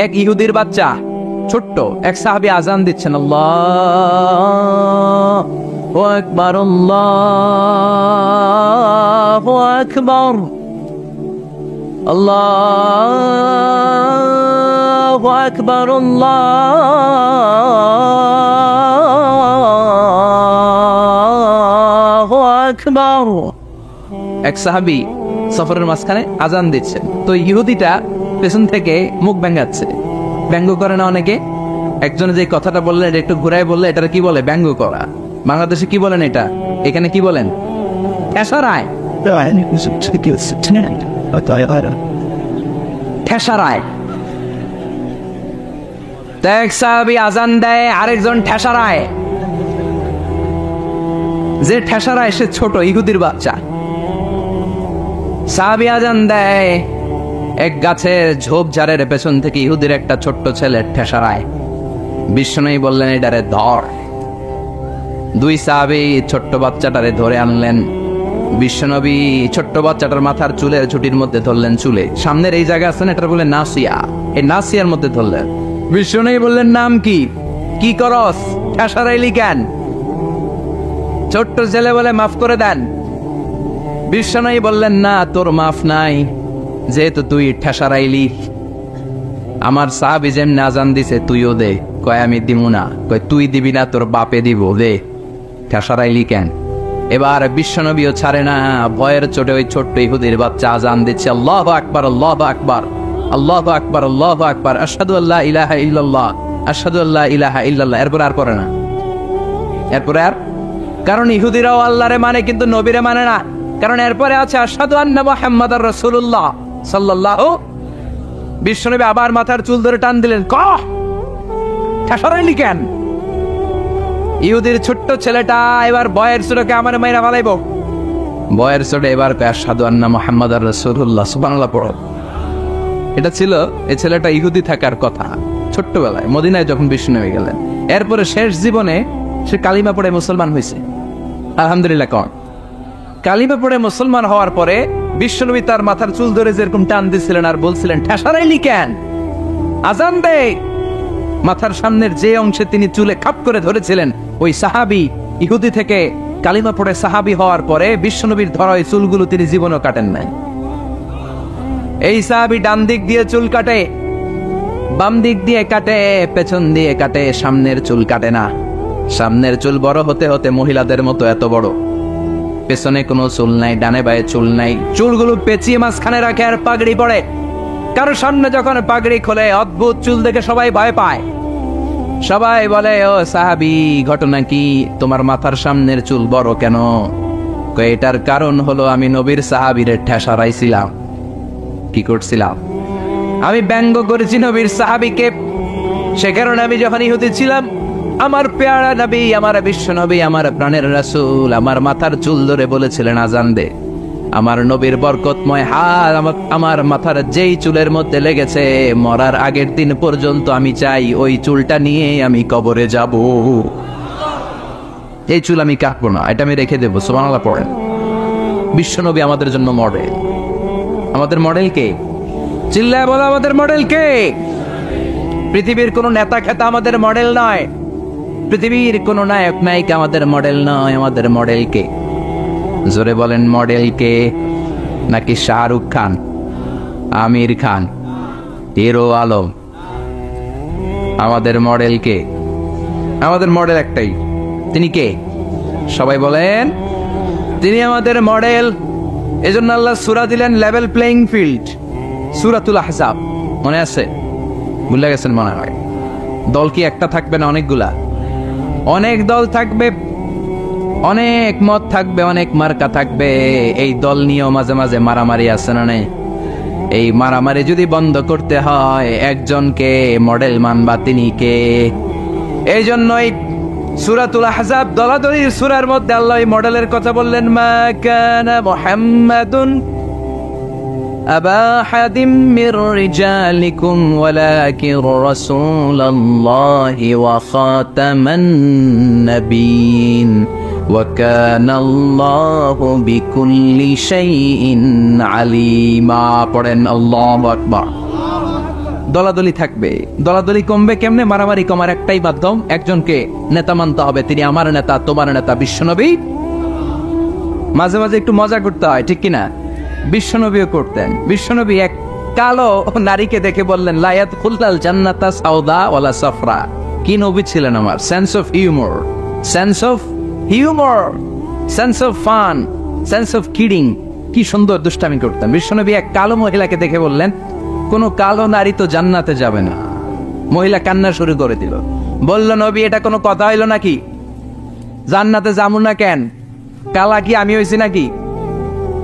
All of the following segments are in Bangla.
এক ইহুদির বাচ্চা ছোট্ট এক সাহাবী আজান দিচ্ছেন, আল্লাহু আকবার আল্লাহু আকবার আল্লাহু আকবার আল্লাহু আকবার। এক সাহাবী সফরের মাঝখানে আজান দিচ্ছেন, তো ইহুদিটা পেছন থেকে মুখ ব্যঙ্গাচ্ছে। ব্যঙ্গ করে না অনেকে? একজনে যে কথাটা বললেন এটা একটু ঘুরাই বললে এটা কি বলে? ব্যঙ্গ করা। বাংলাদেশে কি বলেন এটা? এখানে কি বলেন? ঠেসারায়। ঠেসারায়। এক সাহাবী আজান দেয়, আরেকজন ঠেসারায়। যে ঠেসারায় সে ছোট ইহুদির বাচ্চা। সাহাবী আজান দেয়, এক গাছের ঝোপঝাড়ের পেছন থেকে ইহুদির একটা ছোট্ট ছেলে ঠেসারায়। বিষ্ণু বললেন এটারে ধর। দুই সাহাবী ছোট্ট বাচ্চাটারে ধরে আনলেন। বিশ্বনবী ছোট্ট বাচ্চাটার মাথার চুলের ঝুটির মধ্যে ধরলেন, চুলে সামনের এই জায়গা আছে না, এটা বলে নাসিয়া, এই নাসিয়ার মধ্যে ধরলেন। বিষ্ণু বললেন নাম কি? কি করস? ঠেসারাইলি কেন? ছোট্ট ছেলে বলে মাফ করে দেন। বিষ্ণু বললেন না, তোর মাফ নাই, যেহেতু তুই ঠেসারাইলি। আমার সাহাবী যেমনি আজান দিছে তুইও দে। কয় আমি দিব না। কয় তুই দিবি না, তোর বাপে দিব, দে। ঠেসারাইলি কেন? এবার বিশ্বনবীও ছাড়ে না, ভয়ের চোটে ওই ছোট্ট ইহুদির বাচ্চা আজান দিচ্ছে, আল্লাহু আকবার আল্লাহু আকবার আল্লাহু আকবার আল্লাহু আকবার আশহাদু আল্লা ইলাহা ইল্লাল্লাহ আশহাদু আল্লা ইলাহা ইল্লাল্লাহ। এরপর আর পড়ে না। এরপরে আর, কারণ ইহুদিরাও আল্লাহরে মানে কিন্তু নবীরে মানে না। কারণ এরপরে আছে আশহাদু আন্না মুহাম্মাদার রাসূলুল্লাহ সাল্লাল্লাহু। বিশ্বনবী আবার মাথার চুল ধরে টান দিলেন, কহ ঠেসারাইলি কেন? ইহুদির ছোট্ট ছেলেটা এবার বয়ের চোটে আমার মাইরা ফালাইব। বয়ের চোটে এবার আশহাদু আন্না মুহাম্মাদার রাসূলুল্লাহ সুবহানাল্লাহ পড়ো। এটা ছিল এই ছেলেটা ইহুদি থাকার কথা ছোট্টবেলায় মদিনায় যখন বিশ্বনবী গেলেন। এরপরে শেষ জীবনে সে কালিমা পড়ে মুসলমান হয়েছে, আলহামদুলিল্লাহ। কন কালিমা পড়ে মুসলমান হওয়ার পরে বিশ্বনবী তার মাথার চুল ধরে যেরকম টান দিছিলেন আর বলছিলেন ঠেসারাইলি কেন? আজান দে। মাথার সামনের যে অংশে তিনি চুলে খাপ করে ধরেছিলেন, ওই সাহাবী ইহুদি থেকে কালিমা পড়ে সাহাবী হওয়ার পরে বিশ্বনবীর ধরা ওই চুলগুলো তিনি জীবনও কাটেন নাই। এই সাহাবী ডান দিক দিয়ে চুল কাটে, বাম দিক দিয়ে কাটে, পেছন দিয়ে কাটে, সামনের চুল কাটে না। সামনের চুল বড় হতে হতে মহিলাদের মতো এত বড়, পেছনে কোনো চুল নাই, ডানে বায়ে চুল নাই। চুলগুলো পেঁচিয়ে মাঝখানে রাখে আর পাগড়ি পড়ে। কারো সামনে যখন পাগড়ি খোলে অদ্ভুত চুল দেখে সবাই ভয় পায়। সবাই বলে, ও সাহাবী ঘটনা কি? তোমার মাথার সামনের চুল বড় কেন? এটার কারণ হলো আমি নবীর সাহাবীরে ঠেসারাইছিলাম। কি করছিলাম? আমি ব্যঙ্গ করেছি নবীর সাহাবীকে। সে কারণে আমি যখন ইহুদি ছিলাম, আমার পেয়ারা নবী, আমার বিশ্ব নবী, আমার প্রাণের রাসূল আমার মাথার চুল ধরে বলেছিলেন আজান দে। আমার নবীর বরকতময় হাত আমার মাথার যেই চুলের মধ্যে লেগেছে, মরার আগের দিন পর্যন্ত আমি চাই ওই চুলটা নিয়ে আমি কবরে যাব। এই চুল আমি কাটবো না, এটা আমি রেখে দেবো। সুবহানাল্লাহ পড়েন। বিশ্ব নবী আমাদের জন্য মডেল। আমাদের মডেল কে? চিল্লায় বলো, আমাদের মডেল কে? পৃথিবীর কোন নেতা খেতা আমাদের মডেল নয়, পৃথিবীর কোন নায়ক নায়িকা আমাদের মডেল নয়। আমাদের মডেল কে? জোরে বলেন, মডেল কে? নাকি শাহরুখ খান, আমির খান, হিরো আলম? আমাদের মডেল কে? আমাদের মডেল একটাই। তিনি কে? সবাই বলেন, তিনি আমাদের মডেল। এজন্য আল্লাহ সূরা দিলেন লেভেল প্লেইং ফিল্ড, সূরাতুল আহজাব। মনে আছে? ভুলে গেছেন মনে হয়। দল কি একটা থাকবে না অনেকগুলা? অনেক দল থাকবে, অনেক মত থাকবে, অনেক মার্কা থাকবে। এই দল নিয়েও মাঝে মাঝে মারামারি আছে না নেই? এই মারামারি যদি বন্ধ করতে হয়, একজনকে মডেল মানবা, তিনি কে? এই জন্যই সূরাতুল আহজাব দলাদলির সূরার মধ্যে আল্লাহ এই মডেলের কথা বললেন, মা কানা মুহাম্মাদুন আবা আহাদিম মির রিজালিকুম ওয়ালাকিন রাসূলুল্লাহি ওয়া খাতামান নাবিয়্যিন ওয়া কানা আল্লাহু বিকুল্লি শাইইন আলিমা। পড়েন আল্লাহু আকবার। দলাদলি থাকবে। দলাদলি কমবে কেমনে? মারামারি কমার একটাই মাধ্যম, একজনকে নেতা মানতে হবে, তিনি আমার নেতা, তোমার নেতা বিশ্বনবী। মাঝে মাঝে একটু মজা করতে হয়, ঠিক কিনা? বিশ্বনবীও করতেন। বিশ্বনবী এক কালো নারীকে দেখে বললেন, লা ইয়াদখুলুল জান্নাতা সাউদা ওয়ালা সাফরা। কি নবী ছিলেন আমার! Sense of humour, sense of humour, sense of fun, sense of kidding. কি সুন্দর দুষ্টামি করতেন। বিশ্বনবী এক কালো মহিলাকে দেখে বললেন, কোন কালো নারী তো জান্নাতে যাবে না। মহিলা কান্না শুরু করে দিল, বলল, নবী এটা কোনো কথা হইল নাকি? জান্নাতে যাবো না কেন? কালা কি আমি হইছি নাকি?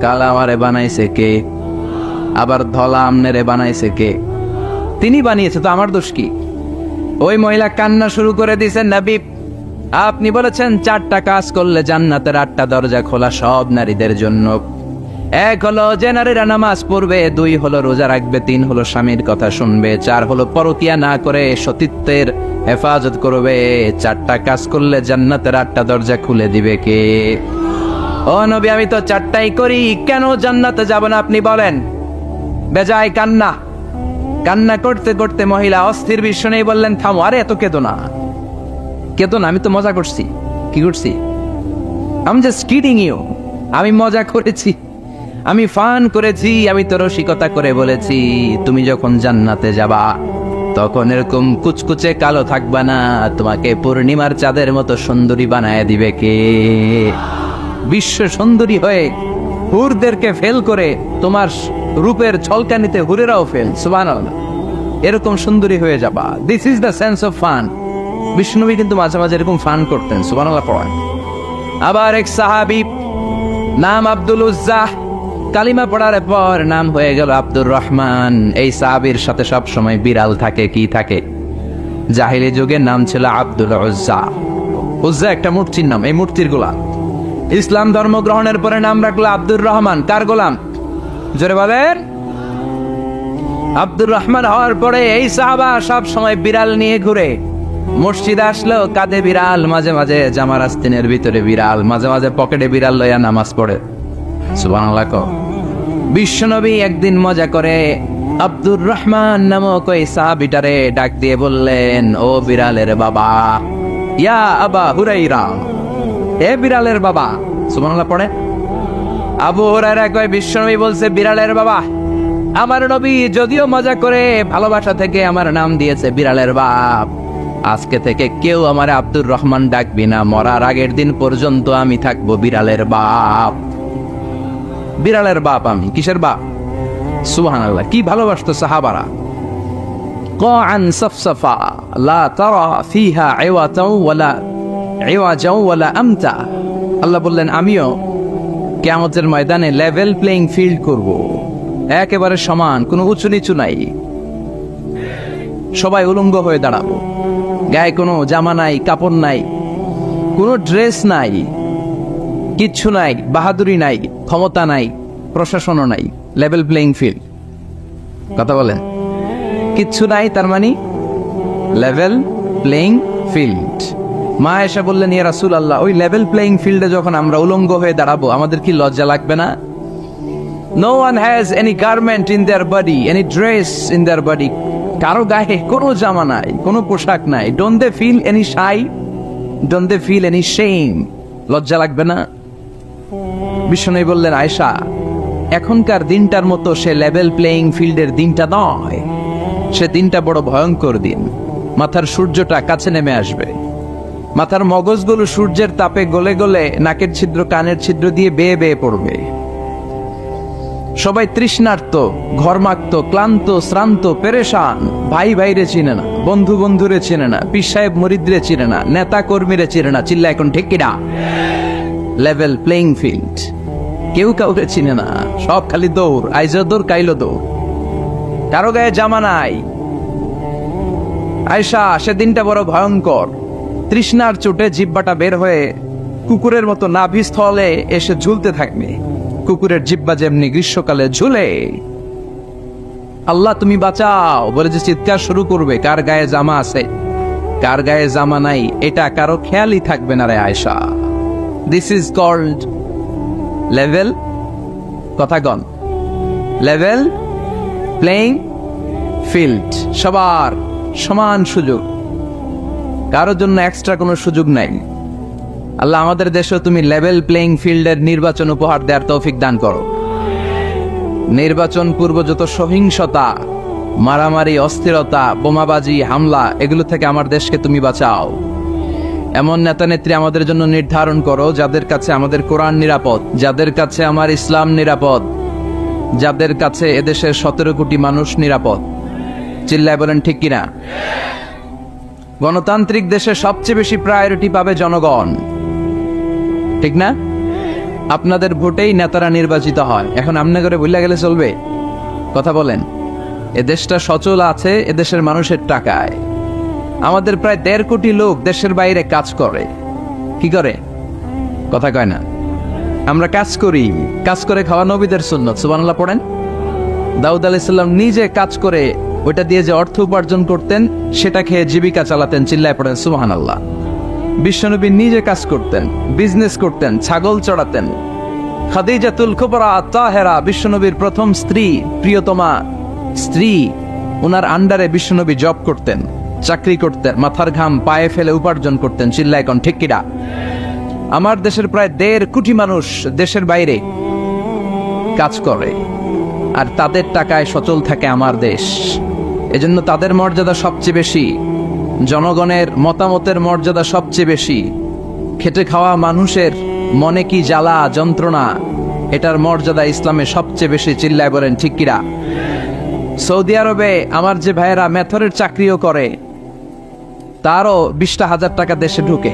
কালা আমারে বানাইছে কে? আবার ধলা আমনেরে বানাইছে কে? তিনি বানিয়েছে, তো আমার দোষ কি? ওই মহিলা কান্না শুরু করে দিয়েছে, নবী আপনি বলেছেন 4টা কাজ করলে জান্নাতের 8টা দরজা খোলা সব নারীদের জন্য। 1 হলো যে নারীরা নামাজ পড়বে, 2 হলো রোজা রাখবে, 3 হলো স্বামীর কথা শুনবে, 4 হলো পরকিয়া না করে সতীত্বের হেফাজত করবে। 4টা কাজ করলে জান্নাতের 8টা দরজা খুলে দিবে কে? ও নবী আমি তো 4টাই করি, কেন জান্নাতে যাব না আপনি বলেন? বেজায় কান্না। কান্না করতে করতে মহিলা অস্থির। বিশ্ব নেই বললেন, থামো, আরে এত কেঁদো না, কেঁদো না, আমি তো মজা করছি। কি করছি? I'm just kidding you. আমি মজা করেছি, আমি ফান করেছি, আমি তো রসিকতা করে বলেছি তুমি যখন জান্নাতে যাবা তখন এরকম কুচকুচে কালো থাকবা না, তোমাকে পূর্ণিমার চাঁদের মতো সুন্দরী বানায় দিবে কে? বিশ্ব সুন্দরী হয়ে হুরদেরকে ফেল করে তোমার রূপের ঝলকানিতে হুরেরাও ফেল। সুবহানাল্লাহ, এরকম সুন্দরী হয়ে যাবা। This is the sense of fun. বিষ্ণুনবী কিন্তু মাঝে মাঝে এরকম ফান করতেন। সুবহানাল্লাহ পড়েন। আবার এক সাহাবী নাম আব্দুল উজ্জা, কালিমা পড়ার পর নাম হয়ে গেল আব্দুর রহমান। এই সাহাবীর সাথে সব সময় বিড়াল থাকে। কি থাকে? জাহিলি যুগে নাম ছিল আব্দুল উজ্জা। উজ্জা একটা মূর্তির নাম, এই মূর্তির গোলাম। ইসলাম ধর্ম গ্রহণের পরে নাম রাখলো আব্দুর রহমান। কার গোলাম? জোরে বলেন। আব্দুর রহমান হওয়ার পরে এই সাহাবা সব সময় বিড়াল নিয়ে ঘুরে। মসজিদে আসলো কাঁধে বিড়াল, মাঝে মাঝে জামার আস্তিনের ভিতরে বিড়াল, মাঝে মাঝে পকেটে বিড়াল লইয়া নামাজ পড়ে। সুবহানাল্লাহ। বিশ্বনবী একদিন মজা করে আব্দুর রহমান নামক ওই সাহাবীটারে ডাক দিয়ে বললেন, ও বিড়ালের বাবা, ইয়া আবা হুরাইরা, এ বিড়ালের বাবা। সুবহানাল্লাহ পড়ে। আবু হুরায়রা কয়, বিশ্বনবী বলছে বিড়ালের বাবা। আমার নবী যদিও মজা করে ভালোবাসা থেকে আমার নাম দিয়েছে বিড়ালের বাপ, আজকে থেকে কেউ আমার আব্দুর রহমান ডাকবি না, মরার আগের দিন পর্যন্ত আমি থাকবো বিড়ালের বাপ। বিড়ালের বাপ আমি। কিসের বাপ? সুবহানাল্লাহ। কি ভালোবাসতো সাহাবারা। কাআন সাফসাফা লা তারা ফিহা ইওয়াতাও ওয়ালা আমতা। আল্লাহ বললেন, আমিও কিয়ামতের ময়দানে লেভেল প্লেইং ফিল্ড করব, একেবারে সমান, কোনো উঁচু নিচু নাই। সবাই উলঙ্গ হয়ে দাঁড়াবো, গায়ে কোনো জামা নাই, কাপড় নাই, কোনো ড্রেস নাই, কিচ্ছু নাই, বাহাদুরি নাই, ক্ষমতা নাই, প্রশাসনও নাই। Level playing field. কথা বলেন। কিচ্ছু নাই, তার মানে লেভেল প্লেইং ফিল্ড। মা এসে বললেন, ইয়া রাসূলুল্লাহ, ওই লেভেল প্লেইং ফিল্ডে যখন আমরা উলঙ্গ হয়ে দাঁড়াবো আমাদের কি লজ্জা লাগবে না? No one has any garment in their body, any dress in their body. কারো গায়ে কোনো জামা নাই, কোনো পোশাক নাই। Don't they feel any shy? Don't they feel any shame? লজ্জা লাগবে না? বিষ্ণু বললেন, আয়েশা, এখনকার দিনটার মতো সে লেভেল প্লেইং ফিল্ডের দিনটা নয়, সে দিনটা বড় ভয়ঙ্কর দিন। মাথার সূর্যটা কাছে নেমে আসবে, মাথার মগজগুলো সূর্যের তাপে গলে গলে নাকের ছিদ্র কানের ছিদ্র দিয়ে বেয়ে বেয়ে পড়বে। সবাই তৃষ্ণার্ত, ঘর্মাক্ত, ক্লান্ত, শ্রান্ত, পেরেশান। ভাই ভাইরে চিনে না, বন্ধু বন্ধুরে চিনে না, পীর সাহেব মুরিদরে চিনে না, নেতা কর্মীরে চিনে না। চিল্লা এখন ঠিক কিনা? Level playing field. কেউ কাউকে চিনে না, সব খালি দৌড়, আইজো দৌড়, কাইলো দৌড়। কারো গায়ে জামা নাই। আয়েশা, সেদিনটা বড় ভয়ঙ্কর। তৃষ্ণার চোটে জিহ্বাটা বের হয়ে কুকুরের মতো নাভিস্থলে এসে ঝুলতে থাকবে। কুকুরের জিহ্বা যেমনি গ্রীষ্মকালে ঝুলে। আল্লাহ তুমি বাঁচাও বলে যে চিৎকার শুরু করবে। কার গায়ে জামা আছে, কার গায়ে জামা নাই, এটা কারো খেয়ালই থাকবে না রে Ayesha. This is called level, কথাগণ, লেভেল প্লেইং ফিল্ড, সবার সমান সুযোগ, কারোর জন্য এক্সট্রা কোনো সুযোগ নাই। আল্লাহ আমাদের দেশেও তুমি লেভেল প্লেইং ফিল্ডের নির্বাচন উপহার দেওয়ার তৌফিক দান করো। নির্বাচন পূর্ব যত সহিংসতা, মারামারি, অস্থিরতা, বোমাবাজি, হামলা, এগুলো থেকে আমার দেশকে তুমি বাঁচাও। এমন নেতা নেত্রী আমাদের জন্য নির্ধারণ করো যাদের কাছে আমাদের কোরআন নিরাপদ, যাদের কাছে আমার ইসলাম নিরাপদ, যাদের কাছে এদেশের 17 কোটি মানুষ নিরাপদ। চিল্লায় বলেন ঠিক কিনা? গণতান্ত্রিক দেশে সবচেয়ে বেশি প্রায়োরিটি পাবে জনগণ, ঠিক না? আপনাদের ভোটেই নেতারা নির্বাচিত হয়। এখন আমনে করে ভুলে গেলে চলবে? কথা বলেন। এ দেশটা সচল আছে এদেশের মানুষের টাকায়। আমাদের প্রায় 1.5 কোটি লোক দেশের বাইরে কাজ করে। কি করে? কথা কয় না। আমরা কাজ করি, কাজ করে খাওয়া নবীদের সুন্নাত। সুবহানাল্লাহ পড়েন। দাউদ আলাইহিস সালাম নিজে কাজ করে ওইটা দিয়ে যে অর্থ উপার্জন করতেন সেটা খেয়ে জীবিকা চালাতেন। চিল্লায় পড়েন সুবহানাল্লাহ। বিশ্বনবী নিজে কাজ করতেন, বিজনেস করতেন, ছাগল চড়াতেন। খাদিজাতুল কুবরা তাহেরা, বিশ্বনবীর প্রথম স্ত্রী, প্রিয়তমা স্ত্রী, ওনার আন্ডারে বিশ্বনবী জব করতেন, চাকরি করতেন, মাথার ঘাম পায়ে ফেলে উপার্জন করতেন। চিল্লায় কোন ঠিক কিনা? আমার দেশের প্রায় 1.5 কোটি মানুষ দেশের বাইরে কাজ করে, আর তাদের টাকায় সচল থাকে আমার দেশ। এজন্য তাদের মর্যাদা সবচেয়ে বেশি, জনগণের মতামতের মর্যাদা সবচেয়ে বেশি। খেটে খাওয়া মানুষের মনে কি জ্বালা যন্ত্রণা, এটার মর্যাদা ইসলামে সবচেয়ে বেশি। চিল্লায় বলেন ঠিক কিনা? সৌদি আরবে আমার যে ভাইয়েরা মেথরের চাকরিও করে, তারও 20,000 টাকা দেশে ঢুকে।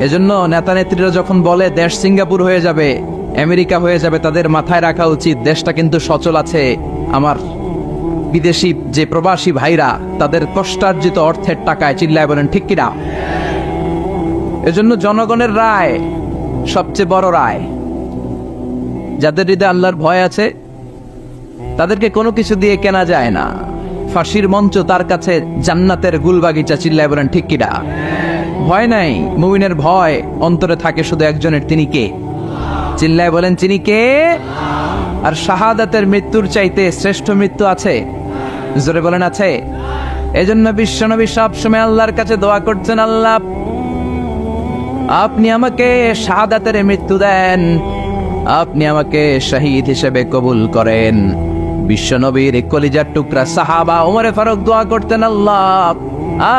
এজন্য নেতা নেত্রীরা যখন বলে দেশ সিঙ্গাপুর হয়ে যাবে, আমেরিকা হয়ে যাবে, তাদের মাথায় রাখা উচিত দেশটা কিন্তু সচল আছে আমার বিদেশি যে প্রবাসী ভাইরা তাদের কষ্টার্জিত অর্থের টাকায়। চিল্লায় বলেন ঠিক কিনা? এজন্য জনগণের রায় সবচেয়ে বড় রায়। যাদের হৃদয়ে আল্লাহর ভয় আছে তাদেরকে কোনো কিছু দিয়ে কেনা যায় না। ফাঁসির মঞ্চ তার কাছে জান্নাতের গুলবাগিচা। চিল্লায় বলেন ঠিক কিনা? ভয় নাই। মুমিনের ভয় অন্তরে থাকে শুধু একজনের, তিনি কে? চিল্লায় বলেন তিনি কে? আর শাহাদাতের মৃত্যুর চাইতে শ্রেষ্ঠ মৃত্যু আছে? জোরে বলেন আছে? এজন্য বিশ্বনবী সব সময় আল্লাহর কাছে দোয়া করছেন, আল্লাহ আপনি আমাকে শাহাদাতের মৃত্যু দেন, আপনি আমাকে শহীদ হিসেবে কবুল করেন। বিশ্বনবীর কলিজার টুকরা সাহাবা ওমরে ফারুক দোয়া করতেন, আল্লাহ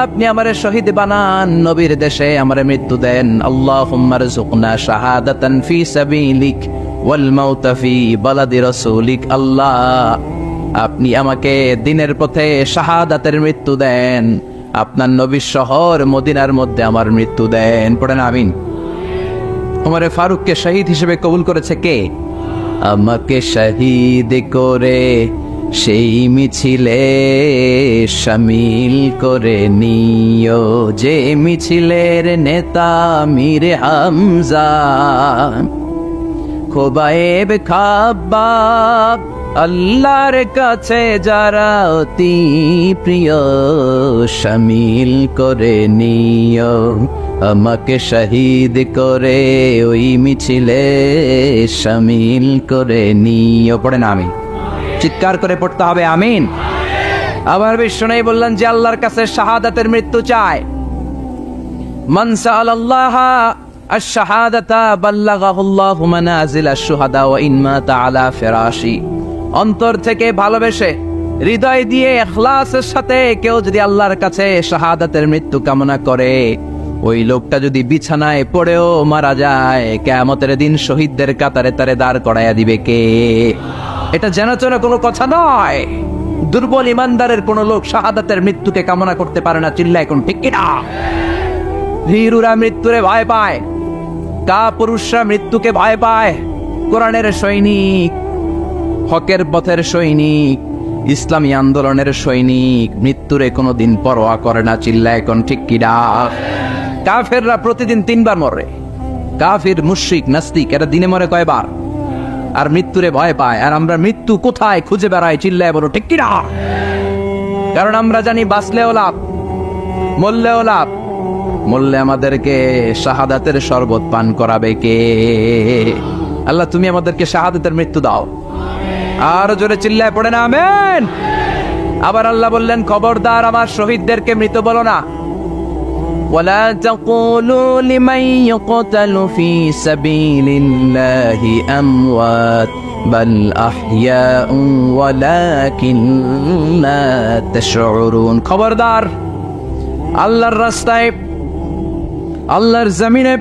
আপনি আমারে শহীদ বানান, নবীর দেশে আমারে মৃত্যু দেন। আল্লাহুম্মা রযুকনা শাহাদাতান ফি সাবিলিক ওয়াল মাউতা ফি বালাদি রাসূলিক। আল্লাহ আপনি আমাকে দিনের পথে শাহাদাতের মৃত্যু দেন, আপনার নবীর শহর মদিনার মধ্যে আমার মৃত্যু দেন। পড়েন আমিন। ওমরে ফারুককে শহীদ হিসেবে কবুল করেছে কে? আমাকে শহীদ করে সেই মিছিলে শামিল করে নিও, যে মিছিলের নেতা মীর হামজা, খোবায়েব খাব্বাব, আল্লাহর কাছে যারা অতি প্রিয়, শামিল করে নিও আমাকে শহীদ করে ওই মিছিলে শামিল করে নিও। পড়েন আমিন। চিৎকার করে পড়তে হবে আমিন। আবার বিষ্ণু বললেন যে আল্লাহর কাছে শাহাদাতের মৃত্যু চায়, মান সাআলাল্লাহ আশ-শাহাদাতা বাল্লাগাহুল্লাহু মানাজিল আশ-শুহাদা ওয়া ইন মাতা আলা ফিরাশি। অন্তর থেকে ভালোবেসে হৃদয় দিয়ে ইখলাসের সাথে কেউ যদি আল্লাহর কাছে শাহাদাতের মৃত্যু কামনা করে, ওই লোকটা যদি বিছানায় পড়েও মারা যায়, কিয়ামতের দিন শহীদদের কাতারে তারে দাঁড় করাইয়া দিবে কে? এটা যেন তেন কোনো কথা নয়। দুর্বল ইমানদারের কোন লোক শাহাদাতের মৃত্যুকে কামনা করতে পারে না। চিল্লায় কোন ঠিক কিনা? ভীরুরা মৃত্যুরে ভয় পায়, কাপুরুষরা মৃত্যুকে ভয় পায়। কোরআনের সৈনিক, হকের পথের সৈনিক, ইসলামী আন্দোলনের সৈনিক মৃত্যুরে কোনোদিন পরোয়া করে না। চিল্লায় কোন ঠিক কিনা? কাফেররা প্রতিদিন 3 বার মরে। কাফির, মুশরিক, নাস্তিক এরা দিনে মরে কয়বার? আর মৃত্যুরে ভয় পায়। আর আমরা মৃত্যু কোথায় খুঁজে বেড়াই? চিল্লায় বলো ঠিক কিনা? কারণ আমরা জানি বাঁচলেও লাভ, মরলেও লাভ। মরলে আমাদেরকে শাহাদাতের শরবত পান করাবে কে? আল্লাহ তুমি আমাদেরকে শাহাদাতের মৃত্যু দাও। আর জোরে চিল্লায় পড়ে না আমিন। আবার আল্লাহ বললেন, খবরদার আমার শহীদদেরকে মৃত বলো না। ولا تقولوا لمن يقتل في سبيل الله أموات بل أحياء ولكن لا تشعرون। খবরদার, আল্লাহর রাস্তায়, আল্লাহর জমিনে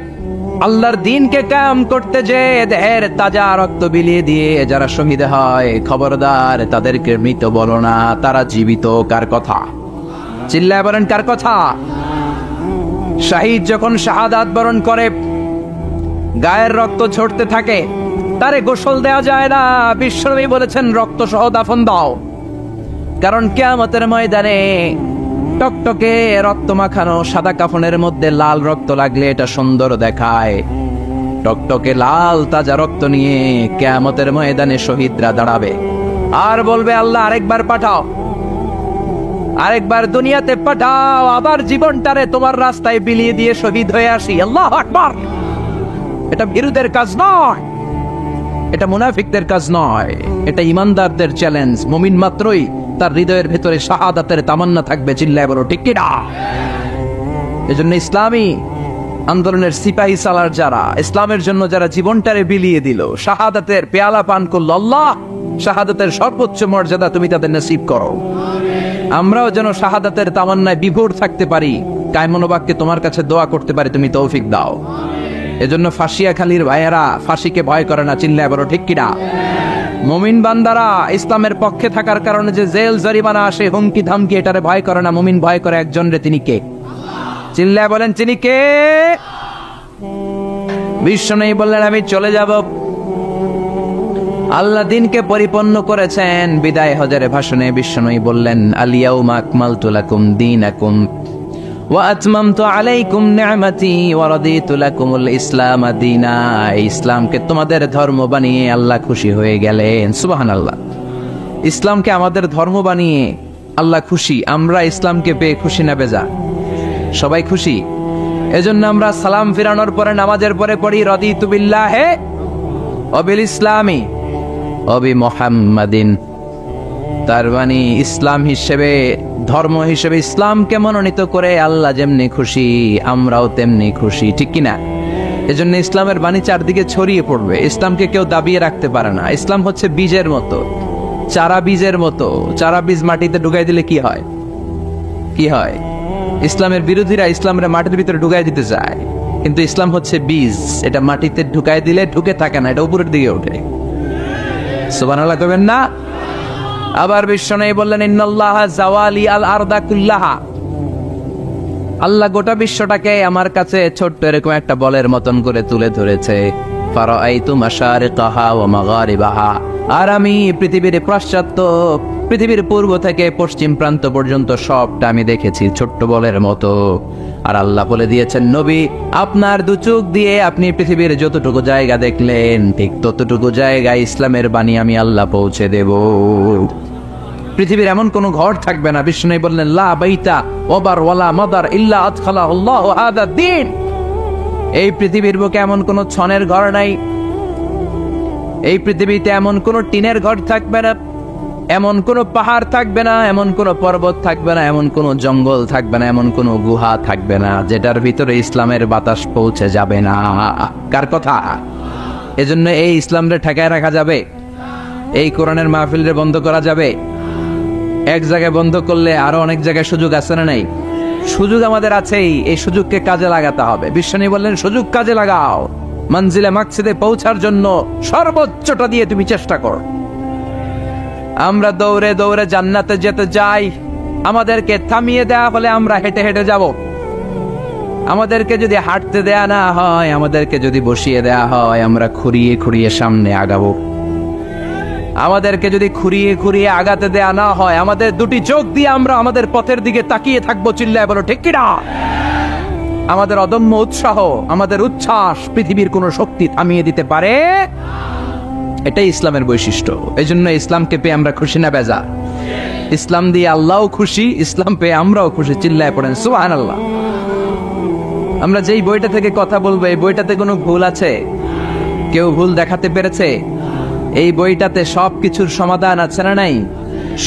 আল্লাহর দ্বীনকে কায়েম করতে যে দেহের তাজা রক্ত বিলিয়ে দিয়ে যারা শহীদ হয়, খবরদার তাদেরকে মৃত বলো না, তারা জীবিত। কার কথা? চিল্লায় বলেন, কার কথা? শহীদ যখন শাহাদাত বরণ করে, গায়ের রক্ত ঝরতে থাকে, তারে গোসল দেওয়া যায় না। বিশ্বনবী বলেছেন, রক্ত সহ দাফন দাও। কারণ কিয়ামতের ময়দানে টকটকে রক্ত মাখানো সাদা কাফনের মধ্যে লাল রক্ত লাগলে এটা সুন্দর দেখায়। টকটকে লাল তাজা রক্ত নিয়ে কিয়ামতের ময়দানে শহীদরা দাঁড়াবে আর বলবে, আল্লাহ আরেকবার পাঠাও, আরেকবার দুনিয়াতে পাঠাও, আবার জীবনটারে তোমার রাস্তায় বিলিয়ে দিয়ে শহীদ হয়ে আসি। আল্লাহু আকবার। এটা ভীরুদের কাজ নয়, এটা মুনাফিকদের কাজ নয়, এটা ইমানদারদের চ্যালেঞ্জ। মুমিন মাত্রই তার হৃদয়ের ভেতরে শাহাদাতের তামান্না থাকবে। চিল্লায় বলো ঠিক কিনা? এজন্য ইসলামী আন্দোলনের সিপাহী সালার যারা, ইসলামের জন্য যারা জীবনটারে বিলিয়ে দিল, শাহাদাতের পেয়ালা পান করল, আল্লাহ শাহাদাতের সর্বোচ্চ মর্যাদা তুমি তাদের নসিব করো। আমরাও যেন শাহাদাতের তামান্নায় বিভোর থাকতে পারি, কায়মনোবাক্যে তোমার কাছে দোয়া করতে পারি, তুমি তৌফিক দাও। এজন্য ফাঁসিয়াখালীর ভাইয়েরা ফাঁসিকে ভয় করে না। চিল্লায় বলো ঠিক কিনা? মুমিন বান্দারা ইসলামের পক্ষে থাকার কারণে যে জেল জরিমানা আসে, হুমকি ধামকি, এটারে ভয় করে না। মুমিন ভয় করে একজন রে, তিনি কে? চিল্লায় বলেন, তিনি কে? বিশ্বনবী বললেন, আমি চলে যাব। আল্লাহ দিনকে পরিপূর্ণ করেছেন। বিদায় হজের ভাষণে বিশ্বনবী বললেন, আল ইয়াউমা আকমালতু লাকুম দীনাকুম ওয়া আতমামতু আলাইকুম নি'মাতি ওয়া রাদিতু লাকুমুল ইসলাম দীনা। ইসলামকে তোমাদের ধর্ম বানিয়ে আল্লাহ খুশি হয়ে গেলেন। সুবহানাল্লাহ। ইসলামকে আমাদের ধর্ম বানিয়ে আল্লাহ খুশি। আমরা ইসলামকে পেয়ে খুশি না বেজা? সবাই খুশি। এজন্য আমরা সালাম ফিরানোর পরে, নামাজের পরে পড়ি, রাদিতু বিল্লাহি ওয়া বিল ইসলামি ওয়া বি মুহাম্মাদিন। তার মানে ইসলাম হিসেবে, ধর্ম হিসেবে ইসলামকে মনোনীত করে আল্লাহ যেমনি খুশি, আমরাও তেমনি খুশি। ঠিক কিনা? এজন্য ইসলামের বাণী চারদিকে ছড়িয়ে পড়বে। ইসলামকে কেউ দাবিয়ে রাখতে পারে না। ইসলাম হচ্ছে বীজের মতো, চারা বীজের মতো। চারা বীজ মাটিতে ঢুকাই দিলে কি হয়? কি হয়? ইসলামের বিরোধীরা ইসলামের মাটির ভিতরে ঢুকাই দিতে চায়, কিন্তু ইসলাম হচ্ছে বীজ, এটা মাটিতে ঢুকাই দিলে ঢুকে থাকে না, এটা উপরের দিকে ওঠে। সুবহানাল্লাহ কইবেন না? আবার বিশ্বনবী বললেন, ইন্নাল্লাহা জাওয়ালি আল আরদা কুল্লাহা। আল্লাহ গোটা বিশ্বটাকে আমার কাছে ছোট্ট এরকম একটা বলের মতন করে তুলে ধরেছে। ফারাআইতু মাশারিকাহা ওয়া মাগারিবাহা। আর আমি পৃথিবীর পাশ্চাত্য, পৃথিবীর পূর্ব থেকে পশ্চিম প্রান্ত পর্যন্ত সবটা আমি দেখেছি ছোট্ট বলের মতো। আর আল্লাহ বলে দিয়েছেন, নবী আপনার দু চোখ দিয়ে আপনি পৃথিবীর যতটুকু জায়গা দেখলেন, ঠিক ততটুকু জায়গায় ইসলামের বাণী আমি আল্লাহ পৌঁছে দেব। পৃথিবীর এমন কোন ঘর থাকবে না, বিষ্ণু বললেন, লা বাইতা ওয়াবার ওয়ালা মাদার ইল্লা আদখালাহুল্লাহু হাদা দ্বীন। এই পৃথিবীর বুকে এমন কোন ছনের ঘর নাই, এই পৃথিবীতে এমন কোন টিনের ঘর থাকবে না, এমন কোন পাহাড় থাকবে না, এমন কোন পর্বত থাকবে না, এমন কোন জঙ্গল থাকবে না, এমন কোন গুহা থাকবে না যেটার ভিতরে ইসলামের বাতাস পৌঁছে যাবে না। কার কথা? এজন্য এই ইসলামরে ঠেকায় রাখা যাবে? এই কোরআনের মাহফিলরে বন্ধ করা যাবে? এক জায়গায় বন্ধ করলে আরো অনেক জায়গায় সুযোগ আছে না নাই? সুযোগ আমাদের আছেই, এই সুযোগকে কাজে লাগাতে হবে। বিশ্বনবী বললেন, সুযোগ কাজে লাগাও, মঞ্জিলে মাকসিদে পৌঁছার জন্য সর্বোচ্চটা দিয়ে তুমি চেষ্টা করো। আমরা দৌড়ে দৌড়ে জান্নাতে যেতে যাই, আমাদেরকে থামিয়ে দেয়া হলে আমরা হেঁটে হেঁটে যাব। আমাদেরকে যদি হাঁটতে দেয়া না হয়, আমাদেরকে যদি বসিয়ে দেয়া হয়, আমরা খুঁড়িয়ে খুঁড়িয়ে সামনে আগাবো। আমাদেরকে যদি খুঁড়িয়ে খুঁড়িয়ে আগাতে দেয়া না হয়, আমাদের দুটি চোখ দিয়ে আমরা আমাদের পথের দিকে তাকিয়ে থাকবো। চিল্লায় বলো ঠিক কিনা? আমাদের অদম্য উৎসাহ, আমাদের উচ্ছ্বাস পৃথিবীর কোন শক্তি থামিয়ে দিতে পারে? এটাই ইসলামের বৈশিষ্ট্য। এই জন্য ইসলামকে পেয়ে আমরা খুশি না বেজা? ইসলাম দিয়ে আল্লাহও খুশি, ইসলাম পেয়ে আমরাও খুশি। চিল্লায় পড়েন সুবহানাল্লাহ। আমরা যেই বইটা থেকে কথা বলবো, এই বইটাতে কোনো ভুল আছে? কেউ ভুল দেখাতে পেরেছে? এই বইটাতে সবকিছুর সমাধান আছে না নাই?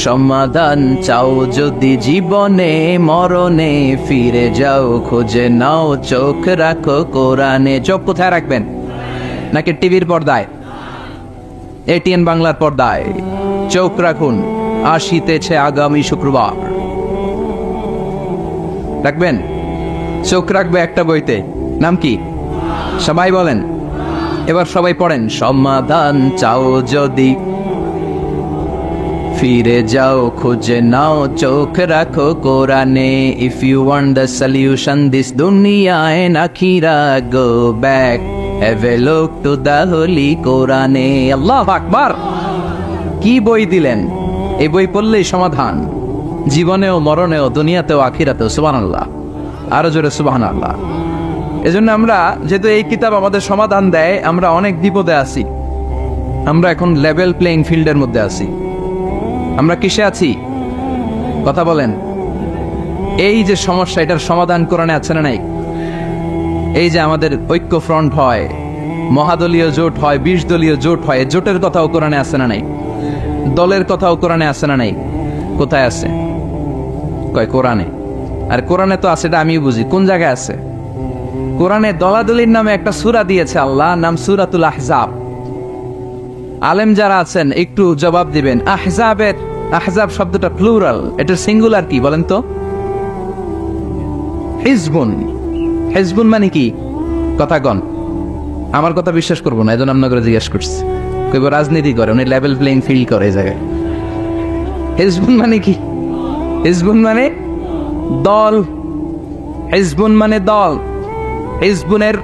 সমাধান চাও যদি জীবনে মরণে, ফিরে যাও খুঁজে নাও, চোখ রাখো কোরআনে। চোখ কোথায় রাখবেন? নাকি টিভির পর্দায়, এটিএন বাংলার পর্দায়? চোখ রাখুন, আসিতেছে আগামী শুক্রবার। রাখবেন? চোখ রাখবে একটা বইতে, নাম কি? সবাই বলেন, এবার সবাই পড়েন। সমাধান চাও যদি ফিরে যাও খুঁজে নাও, চোখ রাখো কোরআনে। If you want the solution this দুনিয়া এন্ড আখিরা, go back, have a look to the holy কোরআনে। আল্লাহু আকবার! কি বই দিলেন! এই বই পড়লেই সমাধান, জীবনেও মরণেও, দুনিয়াতেও আখিরাতেও। সুবহানাল্লাহ! আরো জোরে সুবহানাল্লাহ! এজন্য আমরা, যেহেতু এই কিতাব আমাদের সমাধান দেয়, আমরা অনেক বিপদে আছি। আমরা এখন লেভেল প্লেইং ফিল্ডের মধ্যে আছি। আমরা কিসে আছি? কথা বলেন। এই যে সমস্যা, এটার সমাধান কোরআনে আছে না নাই? এই যে আমাদের ঐক্য ফ্রন্ট হয়, মহাদলীয় জোট হয়, 20 দলীয় জোট হয়, জোটের কথাও কোরআনে আছে না নাই? দলের কথাও কোরআনে আছে না নাই? কোথায় আছে? কয় কোরআনে। আর কোরআনে তো আছে, এটা আমি বুঝি। কোন জায়গায় আছে? কোরআনে দলাদলির নামে একটা সূরা দিয়েছে আল্লাহ, নাম সূরাতুল আহজাব। আলেম যারা আছেন একটু জবাব দিবেন। আহজাবের, আহজাব শব্দটা প্লুরাল, এটার সিঙ্গুলার কি বলেন তো? হিজবুন। হিজবুন মানে কি? কথা কন। আমার কথা বিশ্বাস করবো না, এজন্য আপনাকে জিজ্ঞেস করছি। কইব রাজনীতি করে, উনি লেভেল প্লেইং ফিল্ড করে এই জায়গায়। হিজবুন মানে কি? হিজবুন মানে দল। হিজবুন মানে দল। হিজবুনের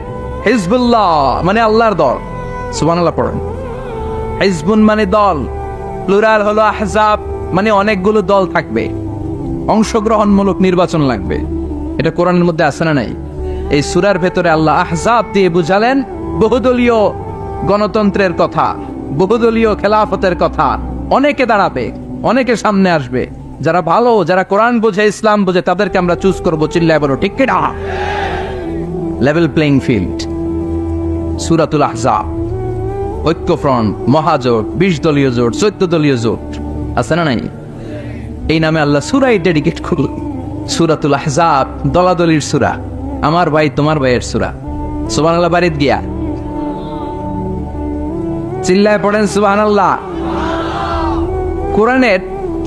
হিজবুল্লাহ মানে আল্লাহর দল। সুবহানাল্লাহ পড়েন। হিজবুন মানে দল, প্লুরাল হলো আহজাব, মানে অনেকগুলো দল থাকবে, অংশগ্রহণমূলক নির্বাচন লাগবে। এটা কোরআনের মধ্যে আছে না নাই? এই সূরার ভেতরে আল্লাহ আহজাব দিয়ে বুঝালেন বহুদলীয় গণতন্ত্রের কথা, বহুদলীয় খেলাফতের কথা। অনেকে দাঁড়াবে, অনেকে সামনে আসবে। যারা ভালো, যারা কোরআন বোঝে, ইসলাম বোঝে, তাদেরকে আমরা চুজ করবো। চিল্লায় বলো ঠিক কিনা? Level playing field. সূরাতুল আহজাব, ঐক্যফ্রন্ট, মহাজোট, 20 দলীয় জোট, 14 দলীয় জোট আছে না নাই? এই নামে আল্লাহ সূরাই ডেডিকেট করল। সূরাতুল আহজাব দলাদলির সূরা, আমার ভাই তোমার ভাইয়ের সূরা। সুবহানাল্লাহ বাড়িতে গিয়া চিল্লায় পড়েন সুবহানাল্লাহ। কোরআনের